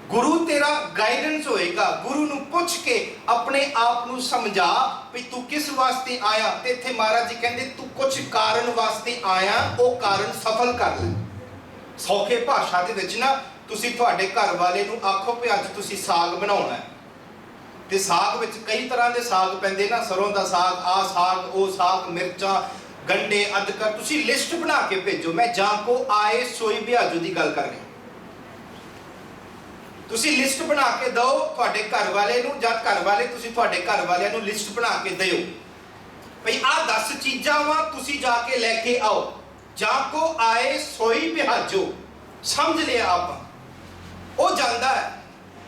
ਗੁਰੂ ਤੇਰਾ ਗਾਈਡੈਂਸ ਹੋਏਗਾ। ਗੁਰੂ ਨੂੰ ਪੁੱਛ ਕੇ ਆਪਣੇ ਆਪ ਨੂੰ ਸਮਝਾ ਵੀ ਤੂੰ ਕਿਸ ਵਾਸਤੇ ਆਇਆ। ਤੇ ਇੱਥੇ ਮਹਾਰਾਜ ਜੀ ਕਹਿੰਦੇ ਤੂੰ ਕੁਝ ਕਾਰਨ ਵਾਸਤੇ ਆਇਆ, ਉਹ ਕਾਰਨ ਸਫਲ ਕਰ ਲੈ। ਸੌਖੇ ਭਾਸ਼ਾ ਦੇ ਵਿੱਚ ਨਾ ਤੁਸੀਂ ਤੁਹਾਡੇ ਘਰ ਵਾਲੇ ਨੂੰ ਆਖੋ ਵੀ ਅੱਜ ਤੁਸੀਂ ਸਾਗ ਬਣਾਉਣਾ ਹੈ, ਤੇ ਸਾਗ ਵਿੱਚ ਕਈ ਤਰ੍ਹਾਂ ਦੇ ਸਾਗ ਪੈਂਦੇ ਨਾ, ਸਰੋਂ ਦਾ ਸਾਗ, ਆਹ ਸਾਗ, ਉਹ ਸਾਗ, ਮਿਰਚਾਂ, ਗੰਡੇ, ਅਦਰਕ, ਤੁਸੀਂ ਲਿਸਟ ਬਣਾ ਕੇ ਭੇਜੋ। ਮੈਂ ਜਾਂ ਕੋ ਆਏ ਸੋਈ ਬਿਹਾਜੋ ਦੀ ਗੱਲ ਕਰ ਰਿਹਾ। ਤੁਸੀਂ ਲਿਸਟ ਬਣਾ ਕੇ ਦਿਓ ਤੁਹਾਡੇ ਘਰ ਵਾਲੇ ਨੂੰ, ਜਾਂ ਘਰ ਵਾਲੇ ਤੁਸੀਂ ਤੁਹਾਡੇ ਘਰ ਵਾਲਿਆਂ ਨੂੰ ਲਿਸਟ ਬਣਾ ਕੇ ਦਿਓ ਭਈ ਆਹ 10 ਚੀਜ਼ਾਂ ਵਾ ਤੁਸੀਂ ਜਾ ਕੇ ਲੈ ਕੇ ਆਓ। ਜਾਂ ਕੋ ਆਏ ਸੋਈ ਬਿਹਾਜੋ, ਸਮਝ ਲਿਆ ਆਪਾਂ। ਉਹ ਜਾਂਦਾ ਹੈ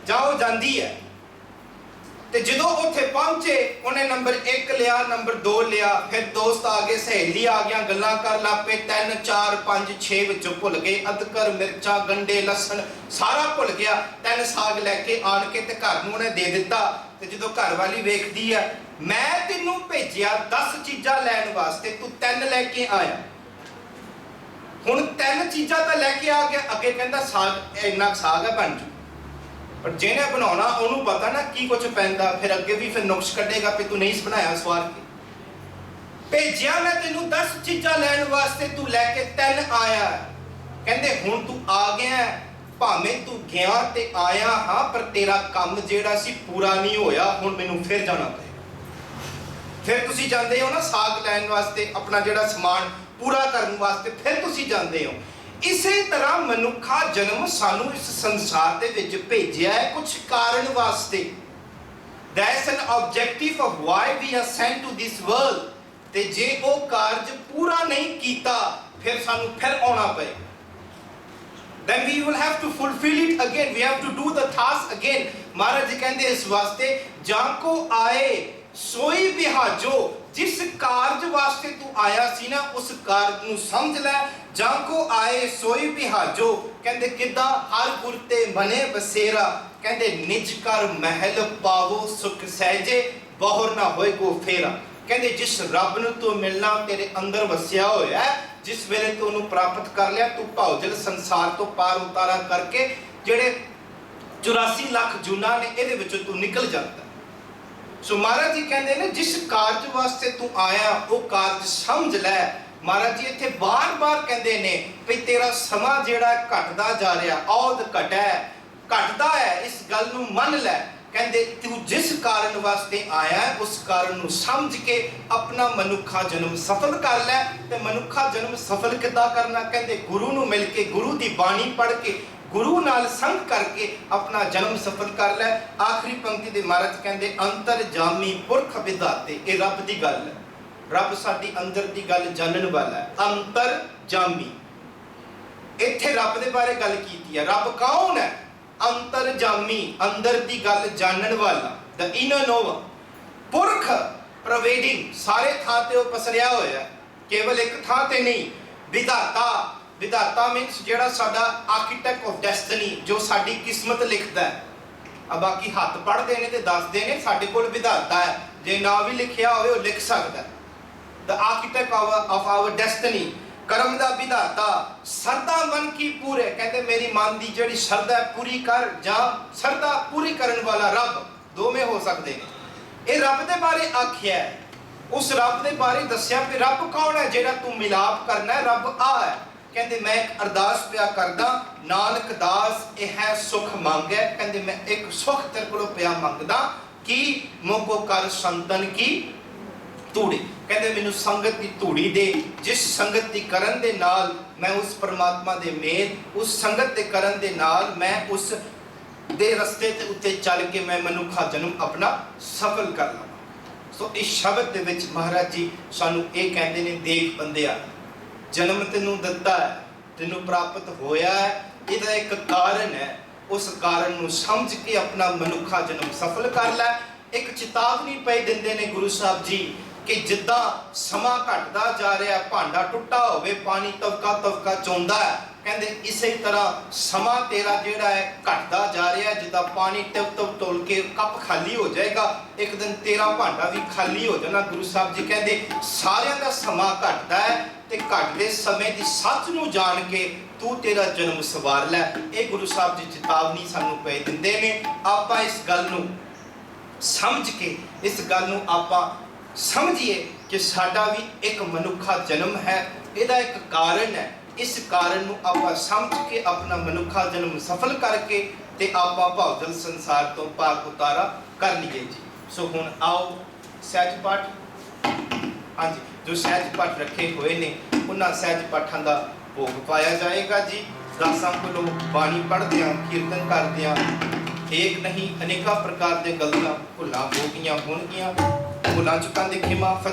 ਜਾਂ ਉਹ ਜਾਂਦੀ ਹੈ। ਤੇ ਜਦੋਂ ਉੱਥੇ ਪਹੁੰਚੇ ਉਹਨੇ ਨੰਬਰ 1 ਲਿਆ, ਨੰਬਰ 2 ਲਿਆ, ਫਿਰ ਦੋਸਤ ਆ ਗਏ, ਸਹੇਲੀ ਆ ਗਿਆ, ਗੱਲਾਂ ਕਰ ਲੱਪੇ, 3 4 5 6 ਵਿੱਚੋਂ ਭੁੱਲ ਗਏ। ਅਦਰਕ, ਮਿਰਚਾਂ, ਗੰਡੇ, ਲਸਣ ਸਾਰਾ ਭੁੱਲ ਗਿਆ। 3 ਸਾਗ ਲੈ ਕੇ ਆਣ ਕੇ ਤੇ ਘਰ ਨੂੰ ਉਹਨੇ ਦੇ ਦਿੱਤਾ। ਤੇ ਜਦੋਂ ਘਰ ਵਾਲੀ ਵੇਖਦੀ ਹੈ ਮੈਂ ਤੈਨੂੰ ਭੇਜਿਆ 10 ਚੀਜ਼ਾਂ ਲੈਣ ਵਾਸਤੇ, ਤੂੰ 3 ਲੈ ਕੇ ਆਇਆ। ਹੁਣ 3 ਚੀਜ਼ਾਂ ਤਾਂ ਲੈ ਕੇ ਆ ਗਿਆ, ਅੱਗੇ ਕਹਿੰਦਾ ਸਾਗ ਇੰਨਾ ਸਾਗ ਹੈ ਬਣ ਜੂ। ਪਰ ਜਿਹਨੇ ਬਣਾਉਣਾ ਉਹਨੂੰ ਪਤਾ ਨਾ ਕੀ ਕੁਝ ਪੈਂਦਾ, ਫਿਰ ਅੱਗੇ ਵੀ ਫਿਰ ਨੁਕਸ ਕੱਢੇਗਾ ਕਿ ਤੂੰ ਨਹੀਂ ਬਣਾਇਆ ਸਵਾਰ ਕੇ। ਭੇਜਿਆ ਮੈਂ ਤੈਨੂੰ 10 ਚੀਜ਼ਾਂ ਲੈਣ ਵਾਸਤੇ, ਤੂੰ ਲੈ ਕੇ 3 ਆਇਆ। ਕਹਿੰਦੇ ਹੁਣ ਤੂੰ ਆ ਗਿਆ, ਭਾਵੇਂ ਤੂੰ ਗਿਆ ਤੇ ਆਇਆ ਹਾਂ, ਪਰ ਤੇਰਾ ਕੰਮ ਜਿਹੜਾ ਸੀ ਪੂਰਾ ਨਹੀਂ ਹੋਇਆ। ਹੁਣ ਮੈਨੂੰ ਫਿਰ ਜਾਣਾ ਪਏਗਾ। ਫਿਰ ਤੁਸੀਂ ਜਾਂਦੇ ਹੋ ਨਾ ਸਾਗ ਲੈਣ ਵਾਸਤੇ, ਆਪਣਾ ਜਿਹੜਾ ਸਮਾਨ ਪੂਰਾ ਕਰਨ ਵਾਸਤੇ ਫਿਰ ਤੁਸੀਂ ਜਾਂਦੇ ਹੋ। ਇਸੇ ਤਰ੍ਹਾਂ ਮਨੁੱਖਾ ਜਨਮ ਸਾਨੂੰ ਇਸ ਸੰਸਾਰ ਦੇ ਵਿੱਚ ਭੇਜਿਆ ਹੈ ਕੁਝ ਕਾਰਨ ਵਾਸਤੇ। That's an objective of why we are sent to this world। ਤੇ ਜੇ ਉਹ ਕਾਰਜ ਪੂਰਾ ਨਹੀਂ ਕੀਤਾ ਫਿਰ ਸਾਨੂੰ ਫਿਰ ਆਉਣਾ ਪਏਗਾ। Then we will have to fulfill it again, we have to do the task again। ਮਹਾਰਾਜ ਜੀ ਕਹਿੰਦੇ ਇਸ ਵਾਸਤੇ ਜਾਂ ਕੋ ਆਏ ਸੋਈ ਬਿਹਾਜੋ, ਜਿਸ ਕਾਰਜ ਵਾਸਤੇ ਤੂੰ ਆਇਆ ਸੀ ਨਾ ਉਸ ਕਾਰਜ ਨੂੰ ਸਮਝ ਲੈ। ਜਾਂ ਕੋ ਆਏ ਸੋਈ ਬਿਹਾਜੋ, ਕਹਿੰਦੇ ਕਿੱਦਾਂ ਹਰ ਗੁਰ ਤੇ ਮਨੇ ਬਸੇਰਾ, ਕਹਿੰਦੇ ਨਿਜ ਕਰ ਮਹਿਲ ਪਾਵੋ ਸੁਖ ਸਹਿਜੇ ਬਹੁਰ ਨਾ ਹੋਏ ਕੋ ਫੇਰਾ। ਕਹਿੰਦੇ ਜਿਸ ਰੱਬ ਨੂੰ ਤੂੰ ਮਿਲਣਾ ਤੇਰੇ ਅੰਦਰ ਵਸਿਆ ਹੋਇਆ, ਜਿਸ ਵੇਲੇ ਤੂੰ ਉਹਨੂੰ ਪ੍ਰਾਪਤ ਕਰ ਲਿਆ, ਤੂੰ ਭੌਜਲ ਸੰਸਾਰ ਤੋਂ ਪਾਰ ਉਤਾਰਾ ਕਰਕੇ ਜਿਹੜੇ 84 ਲੱਖ ਜੂਨਾਂ ਨੇ ਇਹਦੇ ਵਿੱਚੋਂ ਤੂੰ ਨਿਕਲ ਜਾਂਦਾ। ਸੋ ਮਹਾਰਾਜ ਜੀ ਕਹਿੰਦੇ ਨੇ ਜਿਸ ਕਾਰਜ ਵਾਸਤੇ ਤੂੰ ਆਇਆ ਉਹ ਕਾਰਜ ਸਮਝ ਲੈ। ਮਹਾਰਾਜ ਜੀ ਇੱਥੇ ਬਾਰ-ਬਾਰ ਕਹਿੰਦੇ ਨੇ ਵੀ ਤੇਰਾ ਸਮਾਂ ਜਿਹੜਾ ਘਟਦਾ ਜਾ ਰਿਹਾ, ਔਦ ਘਟੈ ਘਟਦਾ ਹੈ, ਇਸ ਗੱਲ ਨੂੰ ਮੰਨ ਲੈ। ਕਹਿੰਦੇ ਤੂੰ ਜਿਸ ਕਾਰਨ ਵਾਸਤੇ ਆਇਆ ਹੈ, ਉਸ ਕਾਰਨ ਨੂੰ ਸਮਝ ਕੇ ਆਪਣਾ ਮਨੁੱਖਾ ਜਨਮ ਸਫਲ ਕਰ ਲੈ। ਤੇ ਮਨੁੱਖਾ ਜਨਮ ਸਫਲ ਕਿੱਦਾਂ ਕਰਨਾ? ਕਹਿੰਦੇ ਗੁਰੂ ਨੂੰ ਮਿਲ ਕੇ, ਗੁਰੂ ਦੀ ਬਾਣੀ ਪੜ੍ਹ ਕੇ, ਗੁਰੂ ਨਾਲ ਸੰਗ ਕਰਕੇ ਆਪਣਾ ਜਨਮ ਸਫਲ ਕਰ ਲੈ। ਆਖਰੀ ਪੰਕਤੀ ਦੇ ਮਹਾਰਾਜ ਕਹਿੰਦੇ ਅੰਤਰ ਜਾਮੀ ਪੁਰਖ ਵਿਧਾਤੇ। ਇਹ ਰੱਬ ਦੀ ਗੱਲ ਹੈ, ਰੱਬ ਸਾਡੀ ਅੰਦਰ ਦੀ ਗੱਲ ਜਾਣਨ ਵਾਲਾ ਹੈ। ਅੰਤਰ ਜਾਮੀ, ਇੱਥੇ ਰੱਬ ਦੇ ਬਾਰੇ ਗੱਲ ਕੀਤੀ ਹੈ। ਰੱਬ ਕੌਣ ਹੈ? ਅੰਤਰ ਜਾਮੀ, ਅੰਦਰ ਦੀ ਗੱਲ ਜਾਣਨ ਵਾਲਾ, ਦ ਇਨਰ ਨੋਵਰ। ਪੁਰਖ ਪ੍ਰਵੇਡਿੰਗ, ਸਾਰੇ ਥਾਂ ਤੇ ਉਹ ਪਸਰਿਆ ਹੋਇਆ, ਕੇਵਲ ਇੱਕ ਥਾਂ ਤੇ ਨਹੀਂ। ਵਿਧਾਤਾ, ਵਿਧਾਤਾ ਮੀਨਸ ਜਿਹੜਾ ਸਾਡਾ ਆਰਕੀਟੈਕਟ ਆਫ ਡੈਸਟਨੀ, ਜੋ ਸਾਡੀ ਕਿਸਮਤ ਲਿਖਦਾ ਹੈ। ਆ ਬਾਕੀ ਹੱਥ ਪੜ੍ਹਦੇ ਨੇ ਤੇ ਦੱਸਦੇ ਨੇ ਸਾਡੇ ਕੋਲ ਵਿਧਾਤਾ ਹੈ, ਜੇ ਨਾ ਵੀ ਲਿਖਿਆ ਹੋਵੇ ਉਹ ਲਿਖ ਸਕਦਾ। ਦ ਆਰਕੀਟੈਕਟ ਆਫ ਆਵਰ ਡੈਸਟਨੀ, ਕਰਮ ਦਾ ਵਿਧਾਤਾ। ਸਰਦਾ ਮਨ ਕੀ ਪੂਰੇ, ਕਹਿੰਦੇ ਮੇਰੀ ਮਨ ਦੀ ਜਿਹੜੀ ਸ਼ਰਧਾ ਹੈ ਪੂਰੀ ਕਰ, ਜਾਂ ਸ਼ਰਧਾ ਪੂਰੀ ਕਰਨ ਵਾਲਾ ਰੱਬ, ਦੋਵੇਂ ਹੋ ਸਕਦੇ ਨੇ। ਇਹ ਰੱਬ ਦੇ ਬਾਰੇ ਆਖਿਆ ਹੈ, ਉਸ ਰੱਬ ਦੇ ਬਾਰੇ ਦੱਸਿਆ ਕਿ ਰੱਬ ਕੌਣ ਹੈ ਜਿਹੜਾ ਤੂੰ ਮਿਲਾਪ ਕਰਨਾ ਹੈ। ਰੱਬ ਆ ਹੈ। ਕਹਿੰਦੇ ਮੈਂ ਇੱਕ ਅਰਦਾਸ ਪਿਆ ਕਰਦਾ, ਨਾਨਕ ਦਾਸ ਇਹ ਹੈ ਸੁਖ ਮੰਗੈ। ਕਹਿੰਦੇ ਮੈਂ ਇੱਕ ਸੁਖ ਤੇਰੇ ਕੋਲੋਂ ਪਿਆ ਮੰਗਦਾ ਕਿ ਮੋਕੋ ਕਰ ਸੰਤਨ ਕੀ ਧੂੜੀ। ਕਹਿੰਦੇ ਮੈਨੂੰ ਸੰਗਤ ਦੀ ਧੂੜੀ ਦੇ, ਜਿਸ ਸੰਗਤ ਦੀ ਕਰਨ ਦੇ ਨਾਲ ਮੈਂ ਉਸ ਪਰਮਾਤਮਾ ਦੇ ਮੇਲ, ਉਸ ਸੰਗਤ ਦੇ ਕਰਨ ਦੇ ਨਾਲ ਮੈਂ ਉਸ ਦੇ ਰਸਤੇ ਤੇ ਉੱਤੇ ਚੱਲ ਕੇ ਮੈਂ ਮਨੁੱਖਾ ਜਨਮ ਆਪਣਾ ਸਫਲ ਕਰ ਲਵਾਂ। ਸੋ ਇਸ ਸ਼ਬਦ ਦੇ ਵਿੱਚ ਮਹਾਰਾਜ ਜੀ ਸਾਨੂੰ ਇਹ ਕਹਿੰਦੇ ਨੇ, ਦੇਖ ਬੰਦਿਆ, ਜਨਮ ਤੈਨੂੰ ਦਿੱਤਾ ਹੈ, ਤੈਨੂੰ ਪ੍ਰਾਪਤ ਹੋਇਆ ਹੈ, ਇਹਦਾ ਇੱਕ ਕਾਰਨ ਹੈ। ਉਸ ਕਾਰਨ ਨੂੰ ਸਮਝ ਕੇ ਆਪਣਾ ਮਨੁੱਖਾ ਜਨਮ ਸਫਲ ਕਰ ਲੈ। ਇੱਕ ਚੇਤਾਵਨੀ ਪਈ ਦਿੰਦੇ ਨੇ ਗੁਰੂ ਸਾਹਿਬ ਜੀ ਕਿ ਜਿੱਦਾਂ ਸਮਾਂ ਘਟਦਾ ਜਾ ਰਿਹਾ, ਭਾਂਡਾ ਟੁੱਟਾ ਹੋਵੇ, ਪਾਣੀ ਤਵਕਾ ਤਵਕਾ ਚੋਂਦਾ ਹੈ। ਕਹਿੰਦੇ ਇਸੇ ਤਰ੍ਹਾਂ ਸਮਾਂ ਤੇਰਾ ਜਿਹੜਾ ਹੈ ਘਟਦਾ ਜਾ ਰਿਹਾ, ਜਿੱਦਾਂ ਪਾਣੀ ਟਿਪ ਟਿਪ ਤੋਲ ਕੇ ਕੱਪ ਖਾਲੀ ਹੋ ਜਾਏਗਾ, ਇੱਕ ਦਿਨ ਤੇਰਾ ਭਾਂਡਾ ਵੀ ਖਾਲੀ ਹੋ ਜਾਣਾ। ਗੁਰੂ ਸਾਹਿਬ ਜੀ ਕਹਿੰਦੇ ਸਾਰਿਆਂ ਦਾ ਸਮਾਂ ਘਟਦਾ ਹੈ, ਤੇ ਘਟਦੇ ਸਮੇਂ ਦੀ ਸੱਚ ਨੂੰ ਜਾਣ ਕੇ ਤੂੰ ਤੇਰਾ ਜਨਮ ਸਵਾਰ ਲੈ। ਇਹ ਗੁਰੂ ਸਾਹਿਬ ਜੀ ਚੇਤਾਵਨੀ ਸਾਨੂੰ ਪੈ ਦਿੰਦੇ ਨੇ। ਆਪਾਂ ਇਸ ਗੱਲ ਨੂੰ ਸਮਝ ਕੇ, ਇਸ ਗੱਲ ਨੂੰ ਆਪਾਂ ਸਮਝੀਏ ਕਿ ਸਾਡਾ ਵੀ ਇੱਕ ਮਨੁੱਖਾ ਜਨਮ ਹੈ, ਇਹਦਾ ਇੱਕ ਕਾਰਨ ਹੈ। ਇਸ ਕਾਰਨ ਨੂੰ ਆਪਾਂ ਸਮਝ ਕੇ ਆਪਣਾ ਮਨੁੱਖਾ ਜਨਮ ਸਫਲ ਕਰਕੇ ਤੇ ਆਪਾਂ ਭਵਜਲ ਸੰਸਾਰ ਤੋਂ ਪਾਰ ਉਤਾਰਾ ਕਰ ਲਈਏ ਜੀ। ਸੋ ਹੁਣ ਆਓ ਸਹਿਜ ਪਾਠ, ਹਾਂਜੀ, ਜੋ ਸਹਿਜ ਪਾਠ ਰੱਖੇ ਹੋਏ ਨੇ ਉਹਨਾਂ ਸਹਿਜ ਪਾਠਾਂ ਦਾ ਭੋਗ ਪਾਇਆ ਜਾਏਗਾ ਜੀ। ਦਾਸਾਂ ਕੋਲੋਂ ਬਾਣੀ ਪੜ੍ਹਦਿਆਂ, ਕੀਰਤਨ ਕਰਦਿਆਂ ਇੱਕ ਨਹੀਂ ਅਨੇਕਾਂ ਪ੍ਰਕਾਰ ਦੇ ਗਲਤੀਆਂ ਭੁੱਲਾਂ ਹੋ ਗਈਆਂ ਹੋਣਗੀਆਂ। ਭੁੱਲਾਂ ਚੁੱਕਾਂ ਦੀ ਖਿਮਾ